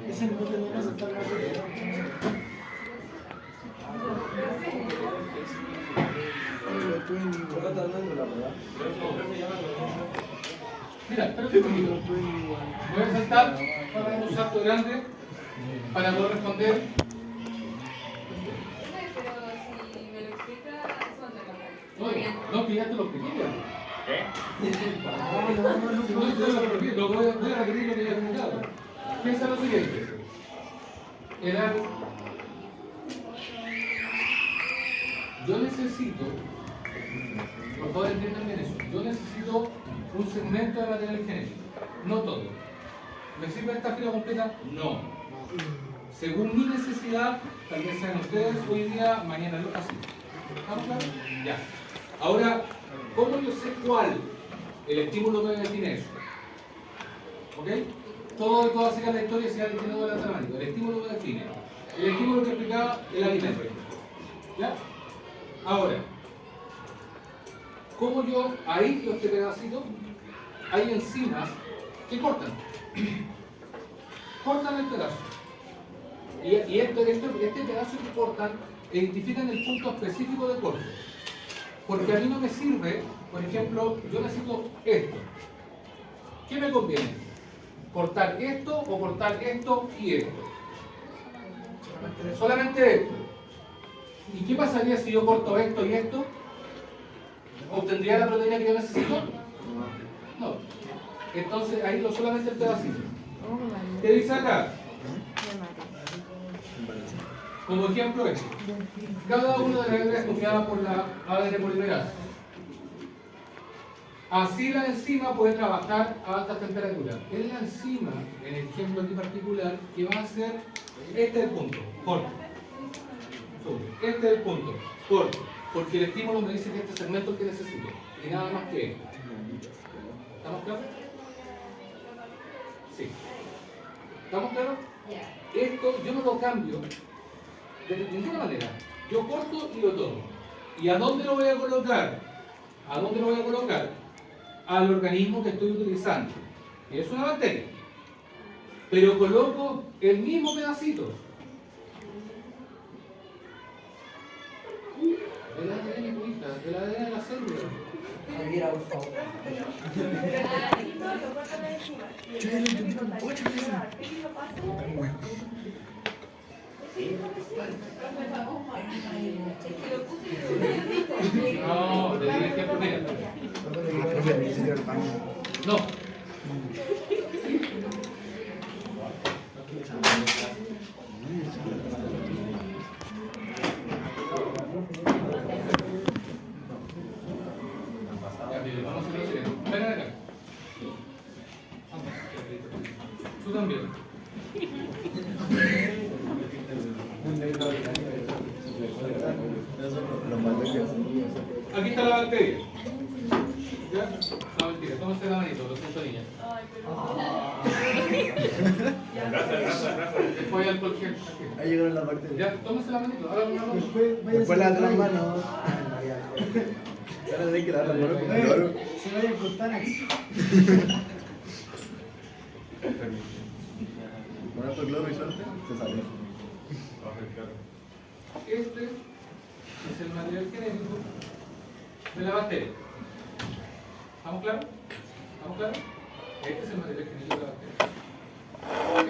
Ese no te vas a estar más Mira, espérate conmigo. Voy a saltar para dar un salto grande para poder responder. Pero si me lo explica, son de la No, que ya te lo expliqué ya. ¿Qué? No, yo lo expliqué, voy a repetir lo que ya he explicado. Piensa lo siguiente. Yo necesito, por favor entiendan bien eso, yo necesito un segmento de material genético, no todo. ¿Me sirve esta fila completa? No. Según mi necesidad, tal vez sean ustedes hoy día, mañana lo así. ¿Estamos claros? Ya. Ahora, ¿cómo yo sé cuál? El estímulo me define eso. ¿Ok? Todo siga la historia si alguien tiene duda dramático. El estímulo me define. El estímulo que explicaba el alimento. ¿Ya? Ahora, ¿cómo yo ahí este pedacito? Hay enzimas que cortan. Cortan el pedazo. Y este pedazo que cortan identifican el punto específico de corte. Porque a mí no me sirve, por ejemplo, yo necesito esto. ¿Qué me conviene? ¿Cortar esto o cortar esto y esto? Solamente esto. ¿Y qué pasaría si yo corto esto y esto? ¿Obtendría la proteína que yo necesito? No. Entonces ahí solamente el pedacito. ¿Qué dice acá? Como ejemplo este. Cada una de las letras es copiada por la ADN polimerasa. Así la enzima puede trabajar a altas temperaturas. Es la enzima, en el ejemplo aquí particular, que va a hacer, este es el punto, corto. Este es el punto, corto. Porque el estímulo me dice que este segmento es el que necesito. Y nada más que esto. ¿Estamos claros? Sí. ¿Estamos claros? Esto yo no lo cambio de ninguna manera. Yo corto y lo tomo. ¿Y a dónde lo voy a colocar? ¿A dónde lo voy a colocar? Al organismo que estoy utilizando. Que es una bacteria. Pero coloco el mismo pedacito. repetiera, por favor. Así todo lo cortan encima. Y el resto que cortaría es una pequeño paso. No, te dije que primero. Profe, necesito ir al baño. No. Ya, mire, vamos a hacer lo siguiente. Vengan acá. Tú también. Aquí está la bacteria. ¿Ya? No, mentira, tómese la manito, lo siento, niña. Después hay alcohol gel. Aquí. Ahí llegaron las bacterias. Ya, tómese la manito, hágame una mano. Después las otras manos. Ahora hay que dar la mano con cloro. Se vayan con Tanax. Con harto cloro y suerte, se sale. Este es el material genético de la bacteria. ¿Estamos claros? ¿Estamos claros? Este es el material genético de la bacteria.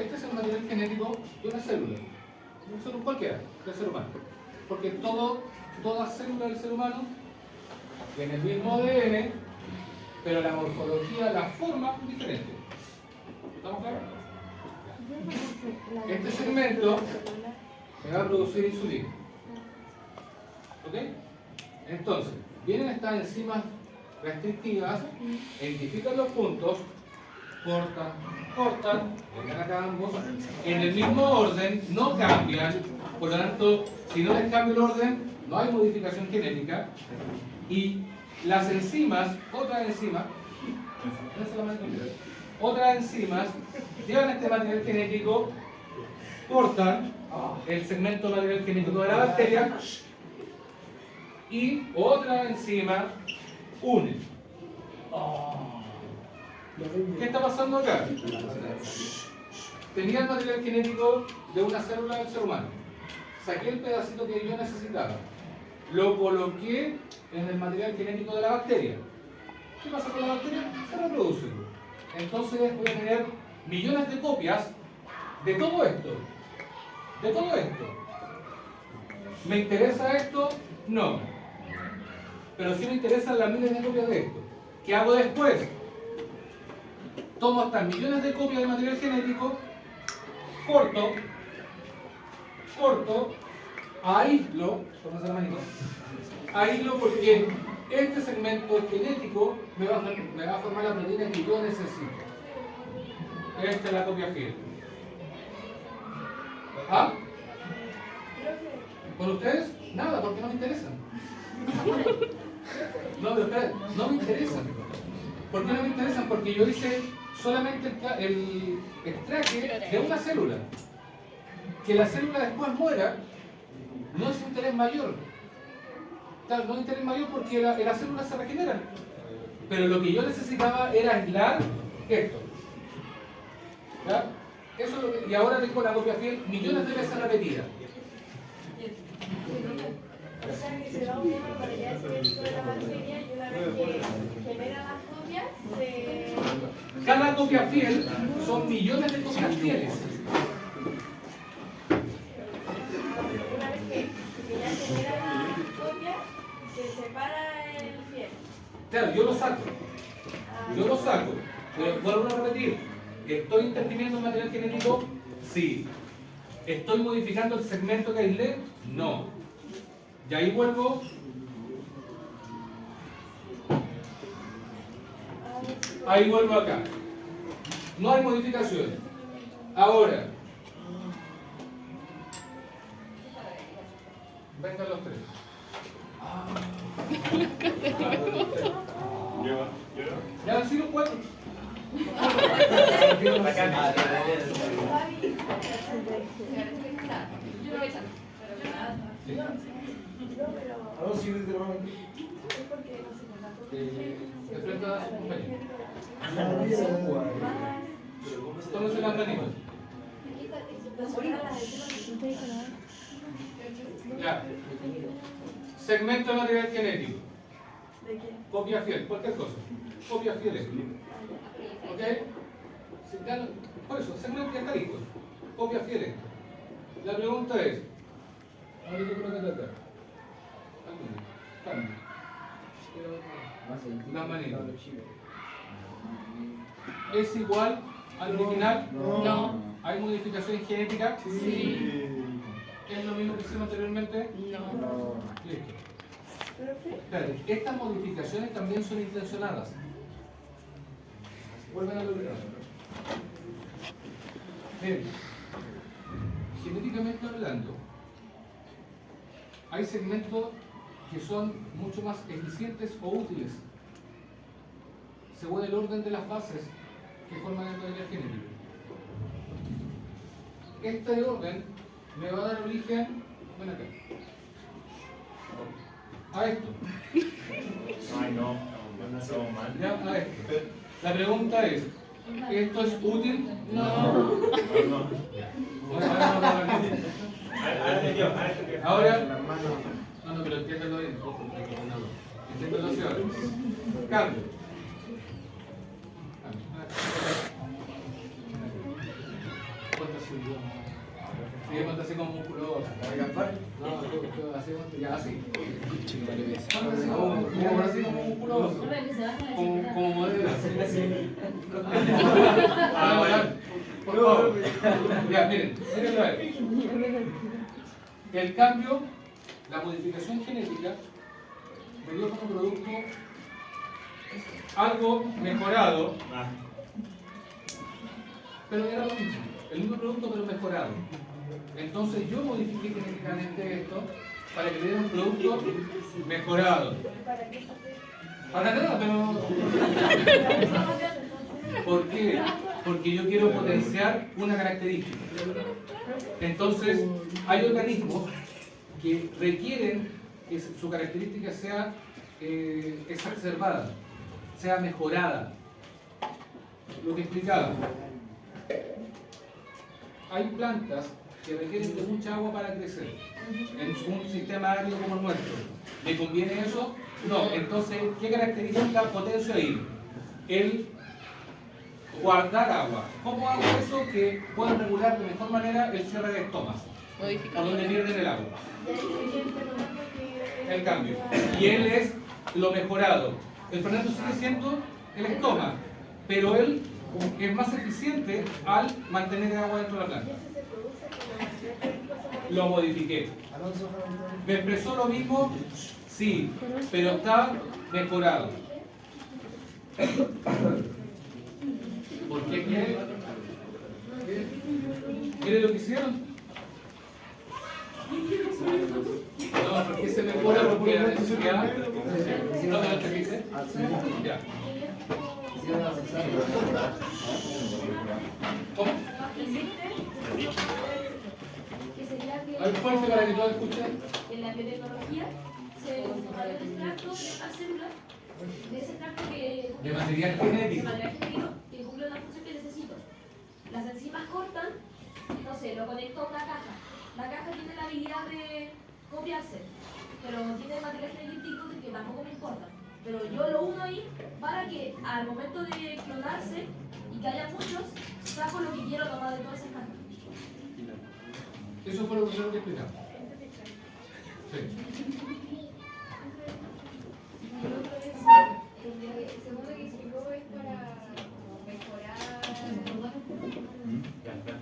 Este es el material genético de una célula. Un ser cualquiera, del ser humano. Porque toda célula del ser humano tiene el mismo ADN, pero la morfología, la forma es diferente. ¿Estamos claros? Este segmento me va a producir insulina. ¿Ok? Entonces, vienen estas enzimas restrictivas, identifican los puntos, cortan, vengan acá ambos, en el mismo orden, no cambian, por lo tanto, si no les cambia el orden, no hay modificación genética, y las enzimas, otras enzimas llevan este material genético, cortan el segmento material genético de la bacteria y otra enzima une. ¿Qué está pasando acá? Tenía el material genético de una célula del ser humano. Saqué el pedacito que yo necesitaba. Lo coloqué en el material genético de la bacteria. ¿Qué pasa con la bacteria? Se reproduce. Entonces voy a tener millones de copias de todo esto. De todo esto. ¿Me interesa esto? No. Pero sí me interesan las miles de copias de esto. ¿Qué hago después? Tomo estas millones de copias de material genético, corto, aíslo, tómase la manito, aíslo porque este segmento genético me va a formar la proteína que yo necesito. Esta es la copia fiel. ¿Ah? ¿Con ustedes? Nada, porque no me interesan. No, pero espera, no me interesan. ¿Por qué no me interesan? Porque yo hice solamente el extraje de una célula. Que la célula después muera no es un interés mayor. Claro, no es un interés mayor porque las células se regeneran. Pero lo que yo necesitaba era aislar esto. ¿Ya? Eso es lo que, y ahora tengo la copia fiel millones de veces repetida. O sea que se da un tema para ya hacer esto de la bacteria y una vez que genera las copias, se... Cada copia fiel son millones de copias fieles. Una vez que ya genera las copias, se separa el fiel. Claro, yo lo saco. Pero vuelvo a repetir, ¿estoy interviniendo el material genético? Sí. ¿Estoy modificando el segmento que aislé? No. Y ahí vuelvo. Ahí vuelvo acá. No hay modificaciones. Ahora. Vengan los tres. Ya sí los cuatro. Ahora sí, desde luego. De frente a su compañero. Tómense las manitos. Ya. Segmento de material genético. ¿De qué? Copia fiel, cualquier cosa. Copia fiel es. ¿Ok? Por eso, segmento ya está listo. Copia fiel es. La pregunta es, ahora yo creo que trata. Cambio. La manera. ¿Es igual al original? No. ¿Hay modificación genética? Sí. ¿Es lo mismo que hicimos anteriormente? No. Listo. ¿Profe? Espérate, estas modificaciones también son intencionadas. Vuelven a lo primero. Bien. Genéticamente hablando, hay segmentos que son mucho más eficientes o útiles según el orden de las fases que forman el material genético. Este orden me va a dar origen, ven acá, a esto. Ay, no, no hacemos mal. Ya, a esto. La pregunta es, ¿esto es útil? No. Ahora, no, pero entiéndelo bien. Entiéndelo así ahora. Cambio. Ponte así, sí, ponte así como musculoso. No, así, ya así. Ponte así como musculoso. Como modelo, así. Por favor. Ya, miren, miren a ver. El cambio, la modificación genética, me dio como producto algo mejorado, pero era lo mismo, el mismo producto pero mejorado. Entonces yo modifiqué genéticamente esto para que me diera un producto mejorado. ¿Para qué? Para nada, pero... ¿Por qué? Porque yo quiero potenciar una característica. Entonces, hay organismos que requieren que su característica sea exacerbada, sea mejorada. Lo que explicaba. Hay plantas que requieren de mucha agua para crecer en un sistema árido como el nuestro. ¿Le conviene eso? No. Entonces, ¿qué característica potencia ahí? El guardar agua. ¿Cómo hago eso? Que puedan regular de mejor manera el cierre de estomas, por donde pierden el agua. El cambio. Y él es lo mejorado. El Fernando sigue siendo el estoma, pero él es más eficiente al mantener el agua dentro de la planta. Lo modifiqué. ¿Me expresó lo mismo? Sí, pero está mejorado. ¿Por qué quiere? ¿Quiere lo que hicieron? No, porque se mejora porque la necesidad. ¿No me lo entendiste? Ya. ¿Cómo? Hay fuerte para que todos escuchen. En la biotecnología se formaron extractos de estas células, de ese extracto que De material genético. que cumple la función que necesito. Las enzimas cortan, no sé, lo conecto a una caja. La caja tiene la habilidad de copiarse, pero tiene material genético que tampoco me importa. Pero yo lo uno ahí para que al momento de clonarse y que haya muchos, saco lo que quiero tomar de todas esas cajas. Eso fue lo que yo explicar. Sí. El segundo que explicó es para mejorar.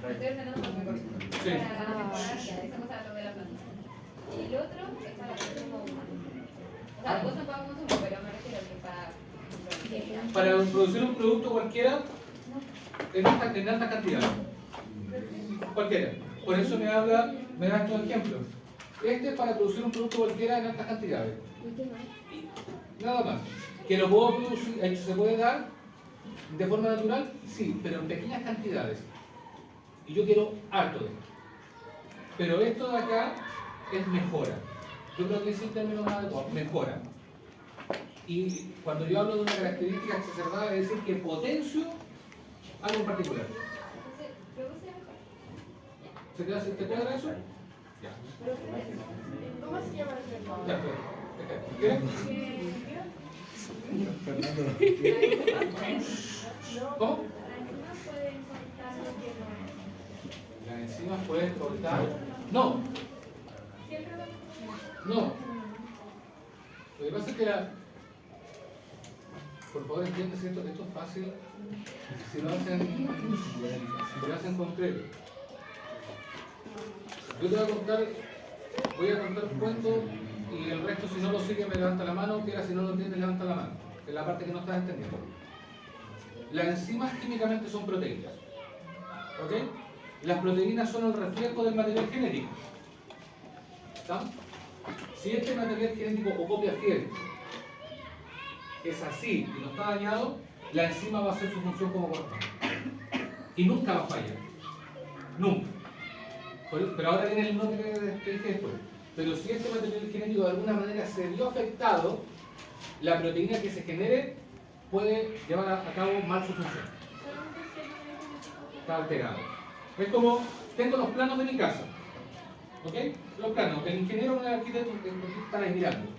Estoy ordenando más mejor. Sí. Para mejorar esa cosa lo de la planta. Y el otro es para el consumo humano. O sea, cosas para consumo, pero me refiero que Para producir un producto cualquiera en alta cantidad. Cualquiera. Por eso me da estos ejemplos. Este es para producir un producto cualquiera en altas cantidades. Nada más. ¿Que lo puedo producir, se puede dar de forma natural? Sí, pero en pequeñas cantidades. Y yo quiero harto de esto. Pero esto de acá es mejora. Yo creo que ese es el término más adecuado, mejora. Y cuando yo hablo de una característica exacerbada, es decir que potencio algo en particular. ¿Te cuadra eso? Ya. ¿Cómo se llama el enfermo? Ya, pues. ¿Qué? Fernando. ¿Cómo? Las enzimas pueden cortar. No. No. Lo que pasa es que por favor entiendan esto es fácil si lo hacen concreto. Yo te voy a contar un cuento y el resto si no lo sigue me levanta la mano, que si no lo entiendes levanta la mano, que es la parte que no estás entendiendo. Las enzimas químicamente son proteínas. ¿Ok? Las proteínas son el reflejo del material genético. ¿Está? Si este material genético o copia fiel es así y no está dañado, la enzima va a hacer su función como corresponde. Y nunca va a fallar. Nunca. Pero ahora viene el no que dije después. Pero si este material genético de alguna manera se vio afectado, la proteína que se genere puede llevar a cabo mal su función. Está alterado. Es como, tengo los planos de mi casa. ¿Ok? Los planos. El ingeniero o el arquitecto están ahí mirando.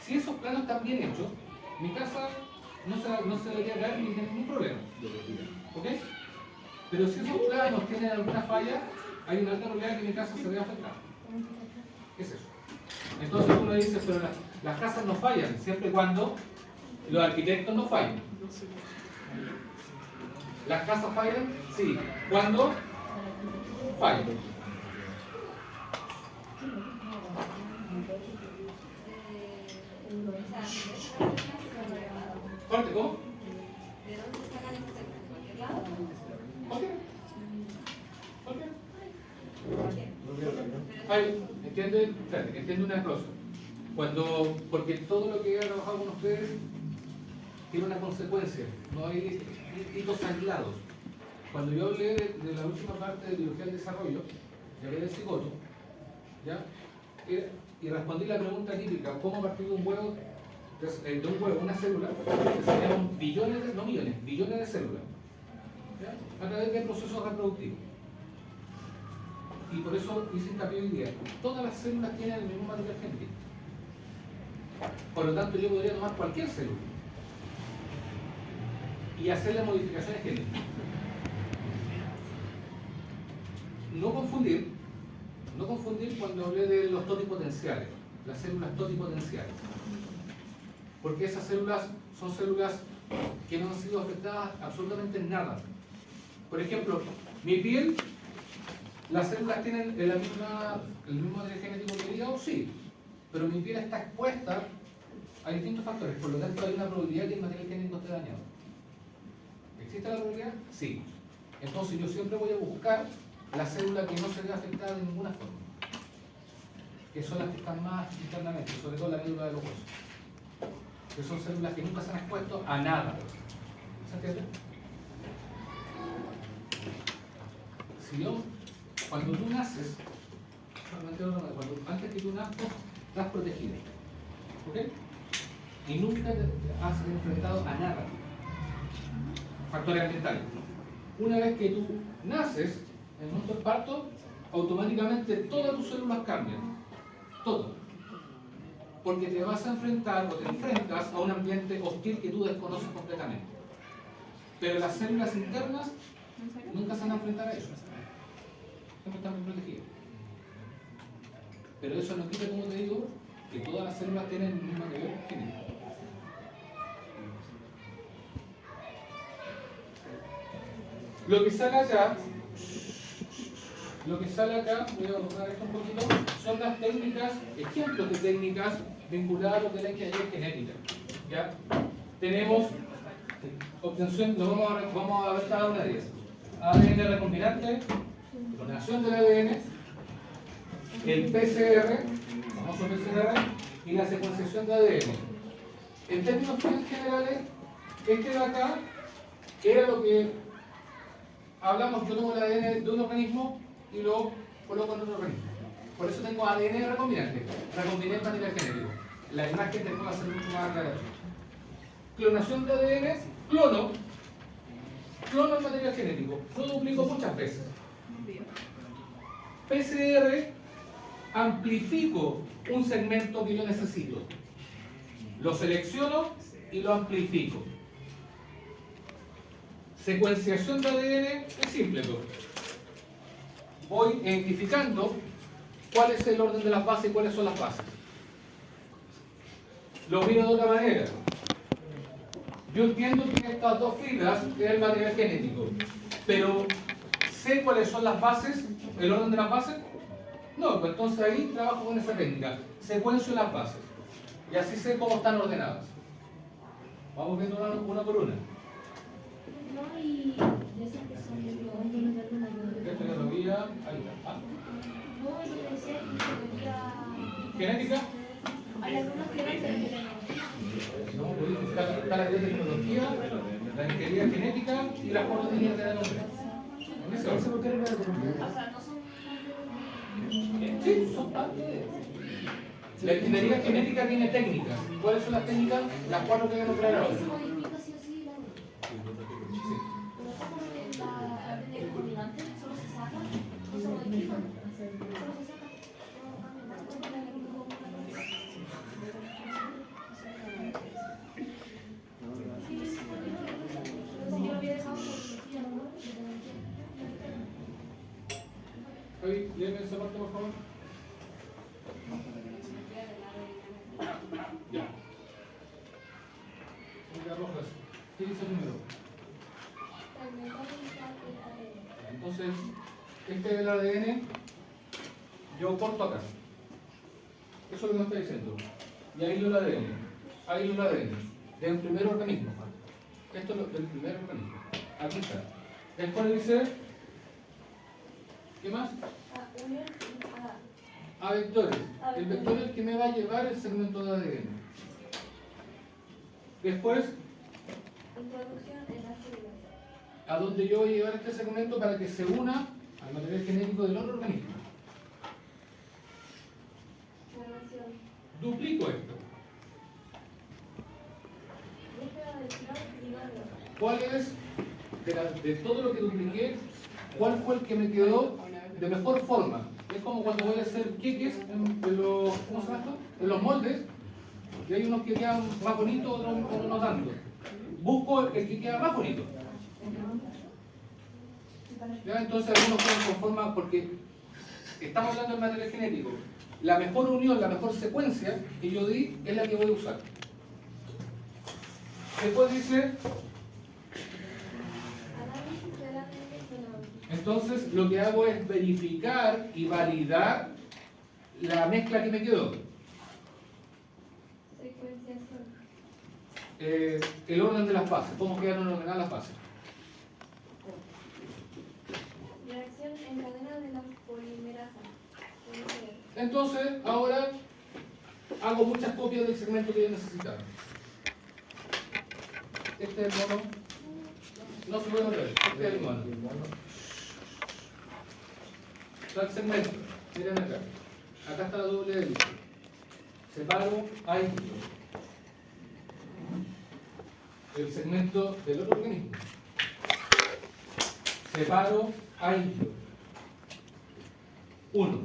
Si esos planos están bien hechos, mi casa no se debería caer ni tener ningún problema. ¿Ok? Pero si esos planos tienen alguna falla, hay una alta probabilidad de que mi casa se vea afectada. ¿Qué es eso? Entonces uno dice, pero las casas no fallan, siempre y cuando los arquitectos no fallan. ¿Las casas fallan? Sí. ¿Cuándo? Fallan. ¿Fuerte? ¿Cómo? ¿De dónde sacan estos secretos? ¿De cualquier lado? Entiende una cosa. Porque todo lo que he trabajado con ustedes tiene una consecuencia, no hay hitos aislados. Cuando yo hablé de la última parte de biología del desarrollo, ya hablé del cigoto, ¿ya? Y respondí la pregunta típica, ¿cómo a partir de un huevo, una célula, que se llaman billones, no millones, billones de células, ¿ya? A través de procesos reproductivos? Y por eso hice hincapié hoy día. Todas las células tienen el mismo material genético. Por lo tanto, yo podría tomar cualquier célula y hacerle modificaciones genéticas. No confundir cuando hablé de los totipotenciales, las células totipotenciales. Porque esas células son células que no han sido afectadas absolutamente en nada. Por ejemplo, mi piel, las células tienen el mismo material genético que el hígado, sí, pero mi piel está expuesta a distintos factores, por lo tanto hay una probabilidad que el material genético esté dañado. ¿Existe la probabilidad? Sí. Entonces yo siempre voy a buscar la célula que no se vea afectada de ninguna forma, que son las que están más internamente, sobre todo la médula de los huesos, que son células que nunca se han expuesto a nada. ¿Se entiende? Cuando tú naces, antes que tú nazcas, estás protegido. ¿Ok? Y nunca te has enfrentado a nada. Factores ambientales. Una vez que tú naces, en el momento del parto, automáticamente todas tus células cambian. Todo. Porque te vas a enfrentar o te enfrentas a un ambiente hostil que tú desconoces completamente. Pero las células internas nunca se van a enfrentar a eso. Siempre están bien protegidas. Pero eso no quita, como te digo, que todas las células tienen el mismo nivel genético. Lo que sale acá, voy a borrar esto un poquito, son las técnicas, ejemplos de técnicas vinculadas a lo que la ingeniería genética. ¿Ya? Tenemos obtención, vamos a ver cada una de ellas. ADN recombinante, clonación del ADN, el PCR, famoso PCR, y la secuenciación de ADN. En términos generales, este de acá era lo que hablamos. Yo tomo el ADN de un organismo y lo coloco en otro organismo. Por eso tengo ADN recombinante. Recombiné el material genético. La imagen te puede hacer mucho más aclaratoria. Clonación de ADN, clono el material genético. Lo duplico muchas veces. PCR, amplifico un segmento que yo necesito. Lo selecciono y lo amplifico. Secuenciación de ADN es simple, pues. Voy identificando cuál es el orden de las bases y cuáles son las bases. Lo miro de otra manera. Yo entiendo que estas dos filas es el material genético, pero ¿sé cuáles son las bases? ¿El orden de las bases? No, pues entonces ahí trabajo con esa técnica. Secuencio las bases. Y así sé cómo están ordenadas. Vamos viendo una por una. No, y de esas que son de Esto ya lo vi, ahí está. Ah. no, yo pensé que ¿Genética? hay algunos que eran de No, pues está la biotecnología, la ingeniería genética y las coordenadas de la nombre. ¿En ese orden? o sea, no son Sí, son parte. La ingeniería genética tiene técnicas. ¿Cuáles son las técnicas? Las cuatro que voy a nombrar ahora. se modifica sí o sí la Sí. pero como la ADN recombinante solo se saca, no se modifica, solo se saca. Si yo lo había dejado por biología, ¿no? Javi, léeme esa parte, por favor. Ya. Señora Rojas, ¿qué dice el número? Entonces, este del ADN, yo corto acá. Eso es lo que me está diciendo. Y ahí lo el ADN. Ahí lo el ADN. Del primer organismo. Esto es lo del primer organismo. Aquí está. Después le dice, ¿qué más? A vectores. El vector es el que me va a llevar el segmento de ADN. Después, Introducción en las células. a donde yo voy a llevar este segmento para que se una al material genético del otro organismo. Formación. Duplico esto. Búsqueda del slot binario. ¿Cuál es, de todo lo que dupliqué, cuál fue el que me quedó de mejor forma? Es como cuando voy a hacer queques en los, ¿cómo se llama esto? En los moldes, y hay unos que quedan más bonitos, otros no tanto. Busco el que queda más bonito. ¿Ya? Entonces algunos quedan con forma, porque estamos hablando del material genético. La mejor unión, la mejor secuencia que yo di es la que voy a usar. Después dice, Análisis del ADN fenómeno. entonces lo que hago es verificar y validar la mezcla que me quedó. Secuenciación. El orden de las fases, cómo quedaron ordenadas las fases. Reacción en cadena de la polimerasa. Entonces, ahora hago muchas copias del segmento que yo necesitaba. Este es el mono. No se puede ver. Este es el mono. Está el segmento. Miren acá. Acá está la doble hélice. Separo ahí el segmento del otro organismo. Separo ahí. Uno.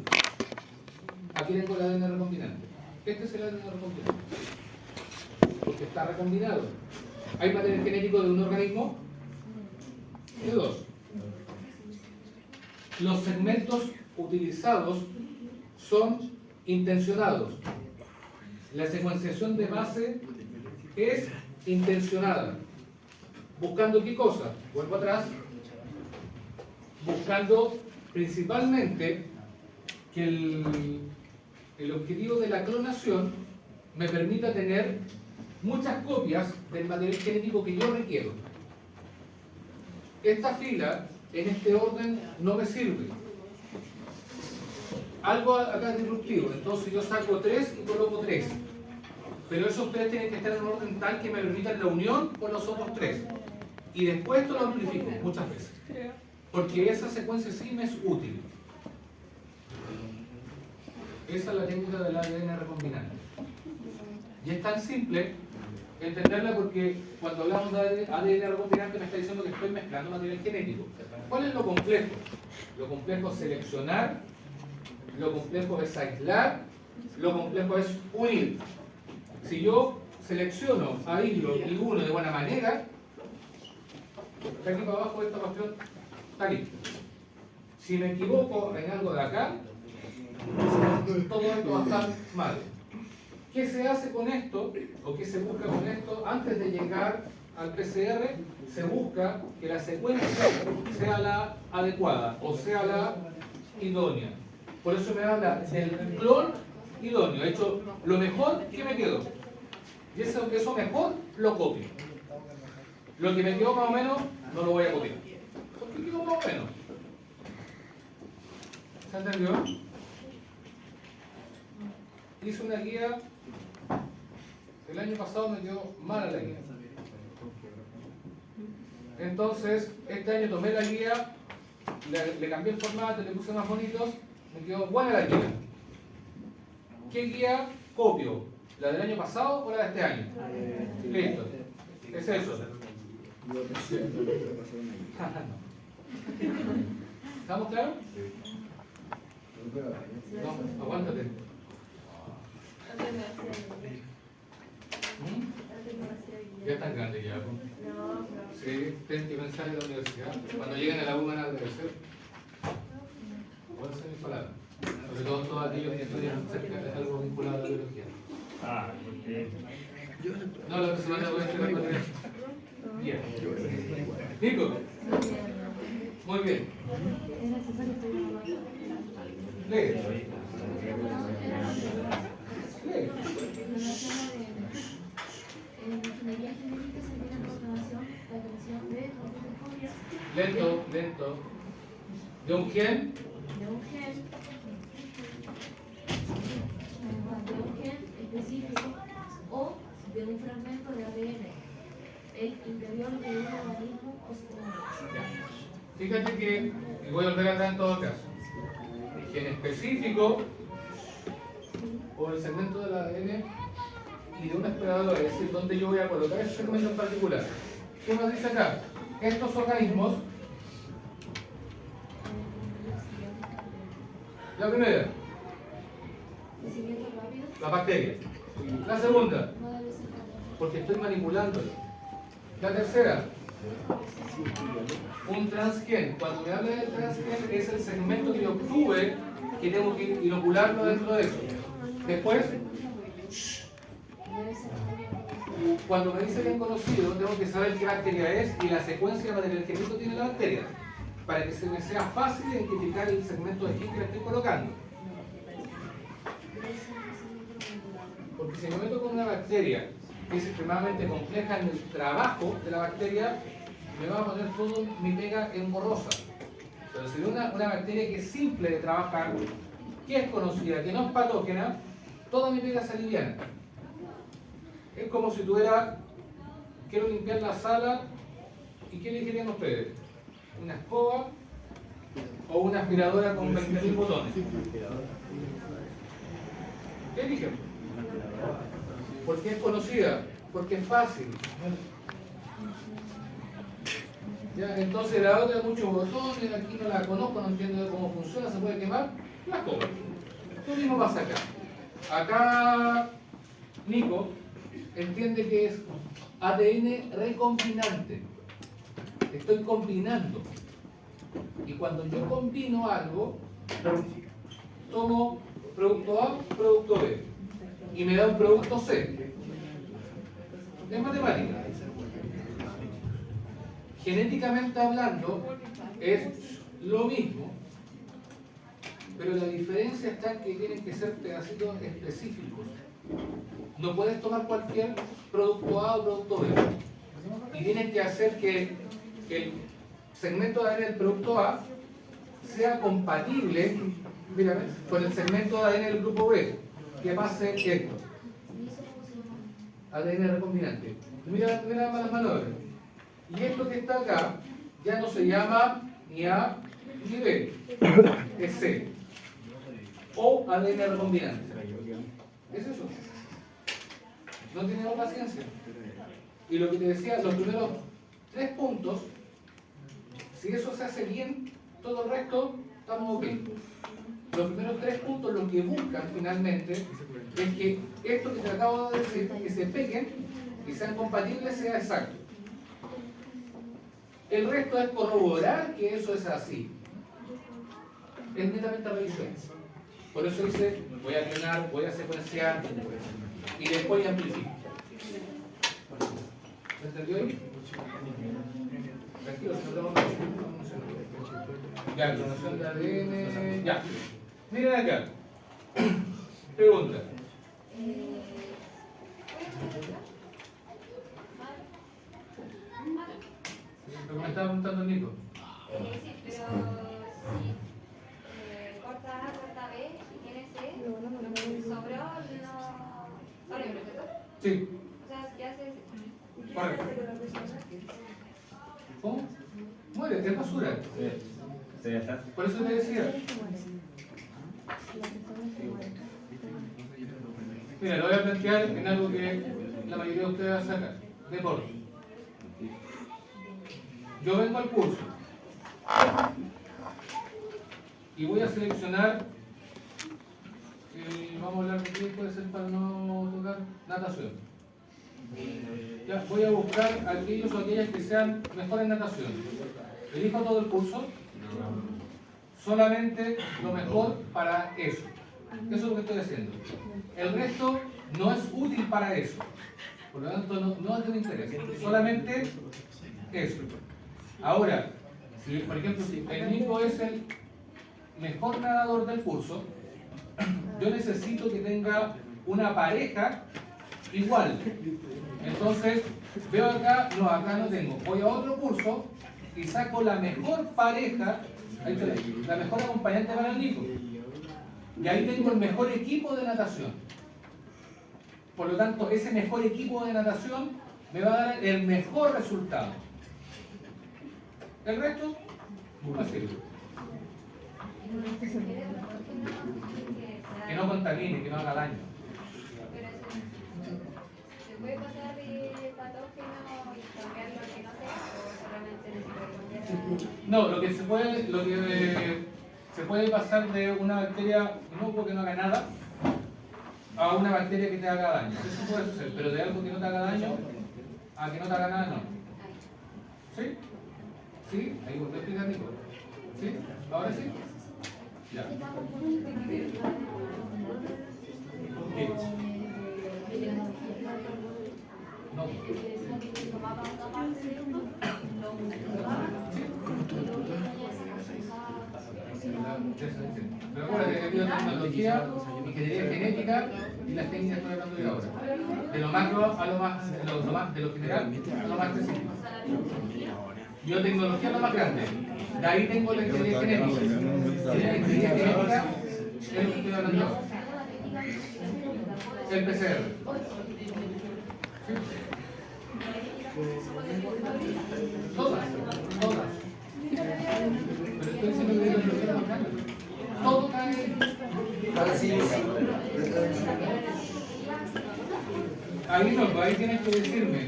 Aquí tengo el ADN recombinante. Este es el ADN recombinante. Porque está recombinado. ¿Hay material genético de un organismo? De dos. Los segmentos utilizados son intencionados. La secuenciación de base es intencionada. ¿Buscando qué cosa? Vuelvo atrás. Buscando principalmente que el objetivo de la clonación me permita tener muchas copias del material genético que yo requiero. Esta fila, en este orden, no me sirve. Algo acá es disruptivo, entonces yo saco 3 y coloco 3. Pero esos 3 tienen que estar en un orden tal que me permitan la unión con los otros 3. Y después esto lo amplifico muchas veces. Porque esa secuencia sí me es útil. Esa es la técnica del ADN recombinante. Y es tan simple entenderla porque cuando hablamos de ADN recombinante me está diciendo que estoy mezclando material genético. ¿Cuál es lo complejo? Lo complejo es seleccionar, lo complejo es aislar, lo complejo es unir. Si yo selecciono, aíslo y uno de buena manera, de aquí para abajo esta cuestión está listo. Si me equivoco en algo de acá, todo esto va a estar mal. ¿Qué se hace con esto, o qué se busca con esto? Antes de llegar al PCR, se busca que la secuencia sea la adecuada, o sea la idónea. Por eso me habla del clon idóneo. He hecho lo mejor que me quedó. Y eso mejor lo copio. Lo que me quedó más o menos, no lo voy a copiar. Porque quedó más o menos. ¿Se entendió? Hice una guía. El año pasado me quedó mala la guía. Entonces, este año tomé la guía, le cambié el formato, le puse más bonitos, me quedó buena la guía. ¿Qué guía copio? ¿La del año pasado o la de este año? Listo. Es eso. ¿Estamos claros? No, aguántate. Ya están grandes ya. Sí, tienen que pensar en la universidad. Cuando lleguen a la U van a agradecer. Voy a hacer mis palabras. Sobre todo todos aquellos que estudian cerca de algo vinculado a la biología. Ah, porque... No, la otra semana voy a explicar cuál es. Bien. Nico. Muy bien. Lee. Lee. En ingeniería genética se tiene la programación, la creación de copias Lento, lento. ¿De un gen? de un gen específico o de un fragmento de ADN, el interior de un organismo o sistema. Fíjate que, y voy a volver atrás en todo caso, el gen específico o el segmento del ADN y de un esperador, es decir, donde yo voy a colocar ese segmento en particular. ¿Qué nos dice acá? Estos organismos, la primera, Crecimiento rápido la bacteria. La segunda, no debe ser rápido. porque estoy manipulándolo. La tercera, un transgen. Cuando me habla del transgen es el segmento que yo obtuve que tengo que inocularlo dentro de eso. Después, Debe ser rápido. cuando me dice bien conocido, tengo que saber qué bacteria es y la secuencia de material genético tiene la bacteria, para que se me sea fácil identificar el segmento de gen que le estoy colocando. Debe ser crecimiento molecular. Porque si me meto con una bacteria que es extremadamente compleja en el trabajo de la bacteria, me va a poner todo mi pega engorrosa. Pero si una bacteria que es simple de trabajar, que es conocida, que no es patógena, toda mi pega se aliviana. Es como si tuviera, quiero limpiar la sala, ¿y qué elegirían ustedes? ¿Una escoba o una aspiradora con 20.000 botones? ¿Qué eligen? Porque es conocida, porque es fácil. Ya, entonces la otra muchos botones, aquí no la conozco, no entiendo cómo funciona, se puede quemar, la escoba. Lo mismo pasa acá. Acá Nico entiende que es ADN recombinante. Estoy combinando. Y cuando yo combino algo, tomo producto A, producto B. Y me da un producto C. Es matemática. Genéticamente hablando, es lo mismo. Pero la diferencia está en que tienen que ser pedacitos específicos. No puedes tomar cualquier producto A o producto B. Y tienes que hacer que el segmento de ADN del producto A sea compatible, mira, con el segmento de ADN del grupo B. Que pase esto. ¿Y eso cómo se llama? ADN recombinante. Mira las manos. Y esto que está acá ya no se llama ni A ni B. Es C. O ADN recombinante. Es eso. No tiene otra ciencia. Y lo que te decía, los primeros 3 puntos, si eso se hace bien, todo el resto estamos ok. los primeros 3 puntos lo que buscan finalmente es que esto que te acabo de decir, que se peguen y sean compatibles, sea exacto. El resto es corroborar que eso es así. Es netamente revisión. Por eso dice, voy a clonar, voy a secuenciar y después amplifico. ¿Se entendió ahí? Tranquilo, si no tengo ya, clonación de ADN. Ya. Miren acá. Pregunta. Lo que me estaba preguntando el Nico. Sí, pero si corta A, corta B y tiene C, lo que sobró no vale, ¿verdad? Sí. O sea, ya se... Correcto. ¿Cómo? Muere, es basura. Se deshace. Por eso te decía. Mira, lo voy a plantear en algo que la mayoría de ustedes va a sacar. Deporte. Yo vengo al curso y voy a seleccionar, vamos a hablar de qué puede ser para no tocar, natación. Ya, voy a buscar aquellos o aquellas que sean mejores en natación. ¿Elijo todo el curso? Solamente lo mejor para eso. Eso es lo que estoy haciendo. El resto no es útil para eso. Por lo tanto, no es de mi interés. Solamente eso. Ahora, si, por ejemplo, si el Nico es el mejor nadador del curso, yo necesito que tenga una pareja igual. Entonces, veo acá, no, acá no tengo. Voy a otro curso y saco la mejor pareja, ahí está, la mejor acompañante para el Nico. Y ahí tengo el mejor equipo de natación. Por lo tanto, ese mejor equipo de natación me va a dar el mejor resultado. El resto, no sirve. Que no contamine, que no haga daño. Pero ¿se puede pasar de patógeno y cambiar lo que no sea o solamente se puede cambiar? No, lo que se puede pasar de una bacteria inocuo que no haga nada a una bacteria que te haga daño. Eso puede suceder, pero de algo que no te haga daño a que no te haga nada, no. ¿Sí? ¿Sí? Ahí volvió a explicar, Nico. ¿Sí? ¿Ahora sí? Ya. ¿Qué? No. Pero acuérdate que hay biotecnología, ingeniería genética y las técnicas que estoy hablando yo ahora. De lo macro a lo más, de lo general a lo más específico. Biotecnología es lo más grande. De ahí tengo la ingeniería genética. La ingeniería genética es lo que estoy hablando ahora. El PCR. ¿Sí? Todas. Pero estoy diciendo que biotecnología es lo más grande. Todo cae ahí. Ahí no, ahí tienes que decirme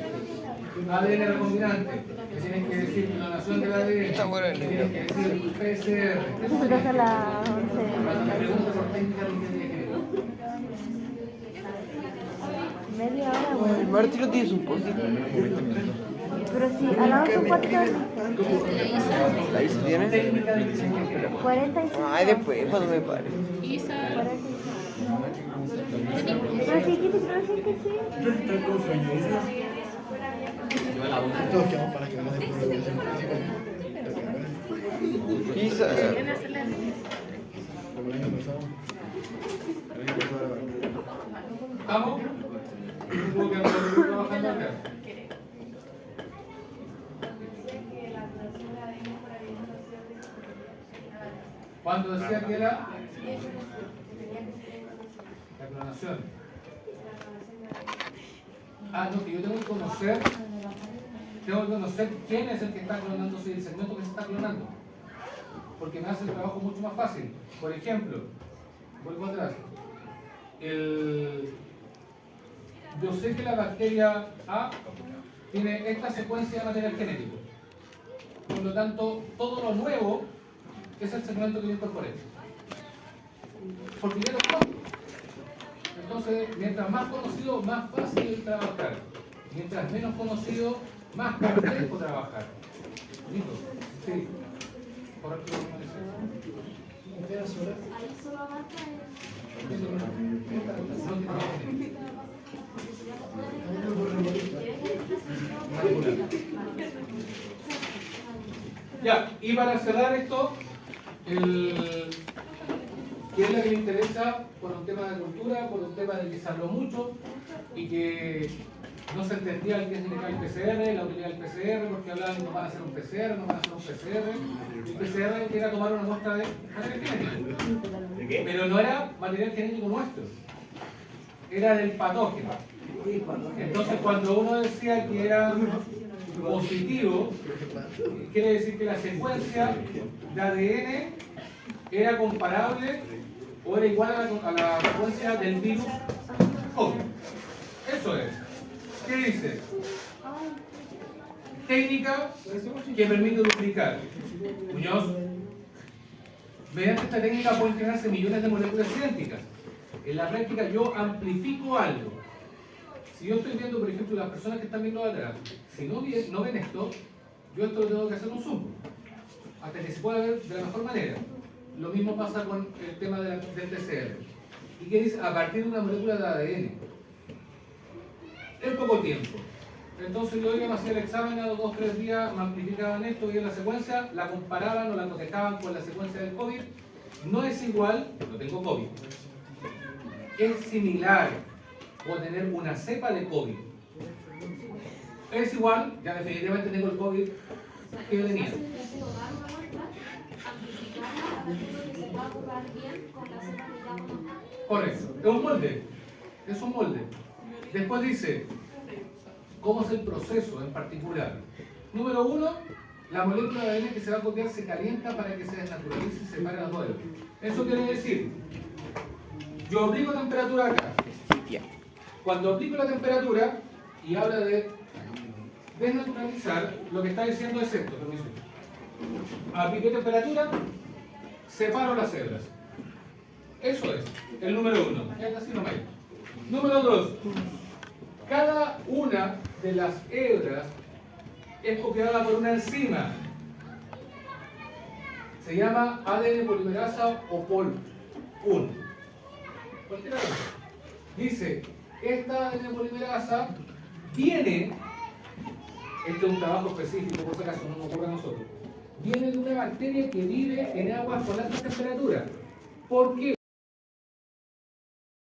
ADN recombinante, tienes que decir clonación del ADN, tienes que decir PCR. Eso Porque es la cuando me preguntas por técnica de ingeniería genética. media hora, güey. El Martín no tiene su post-it. Pero si hablamos un cuarto de Ahí se tiene. 45. Ay, después, cuando me pare. Pero si quieres, pero sí que sí. Todos quedamos para que no se pueda decir Pisa. el año pasado. ¿Estamos? Tuvo que haber trabajando acá. ¿Cuándo decía que era? La clonación. Ah, no, que yo tengo que conocer quién es el que está clonando, si el segmento que se está clonando. Porque me hace el trabajo mucho más fácil. Por ejemplo, vuelvo atrás. Yo sé que la bacteria A tiene esta secuencia de material genético. Por lo tanto, todo lo nuevo es el segmento que yo incorporé. porque ya los conozco. Entonces, mientras más conocido, más fácil es trabajar. Mientras menos conocido, más complejo trabajar. ¿Listo? Sí. Correcto. Ahí solo abarca Ya, y para cerrar esto, ¿qué es lo que le interesa por un tema de cultura, por un tema de que se habló mucho y que no se entendía el que significaba el PCR, la utilidad del PCR, porque hablaban que no van a hacer un PCR, no van a hacer un PCR. El PCR era tomar una muestra de material genético, pero no era material genético nuestro, era del patógeno. Entonces, cuando uno decía que era positivo, quiere decir que la secuencia de ADN era comparable o era igual a la secuencia del virus COVID. Eso es. ¿Qué dice? Técnica que permite duplicar. Muñoz. Mediante esta técnica pueden generarse millones de moléculas idénticas. En la práctica yo amplifico algo. Si yo estoy viendo, por ejemplo, las personas que están viendo atrás, si no ven esto, yo esto lo tengo que hacer un zoom, hasta que se pueda ver de la mejor manera. Lo mismo pasa con el tema del PCR. ¿Y qué dice? A partir de una molécula de ADN. En poco tiempo. Entonces yo iba a hacer el examen a los 2 o 3 días, me amplificaban esto, veían la secuencia, la comparaban o la cotejaban con la secuencia del COVID. No es igual, no tengo COVID. Es similar. O tener una cepa de COVID. Es igual, ya definitivamente tengo el COVID que yo tenía. Correcto, es un molde. Es un molde. Después dice, ¿cómo es el proceso en particular? Número 1, la molécula de ADN que se va a copiar se calienta para que se desnaturalice y se separe las dos. Eso quiere decir, yo aplico temperatura acá. Cuando aplico la temperatura y habla de desnaturalizar, lo que está diciendo es esto, permiso. Apliqué temperatura, separo las hebras. Eso es el número 1. Ya casi no me hay. Número 2. Cada una de las hebras es copiada por una enzima. Se llama ADN polimerasa o POL1. Cualquiera de ellos. Dice, esta ADN polimerasa viene, este es un trabajo específico, por si acaso no nos ocurre a nosotros, viene de una bacteria que vive en aguas con altas temperaturas. ¿Por qué?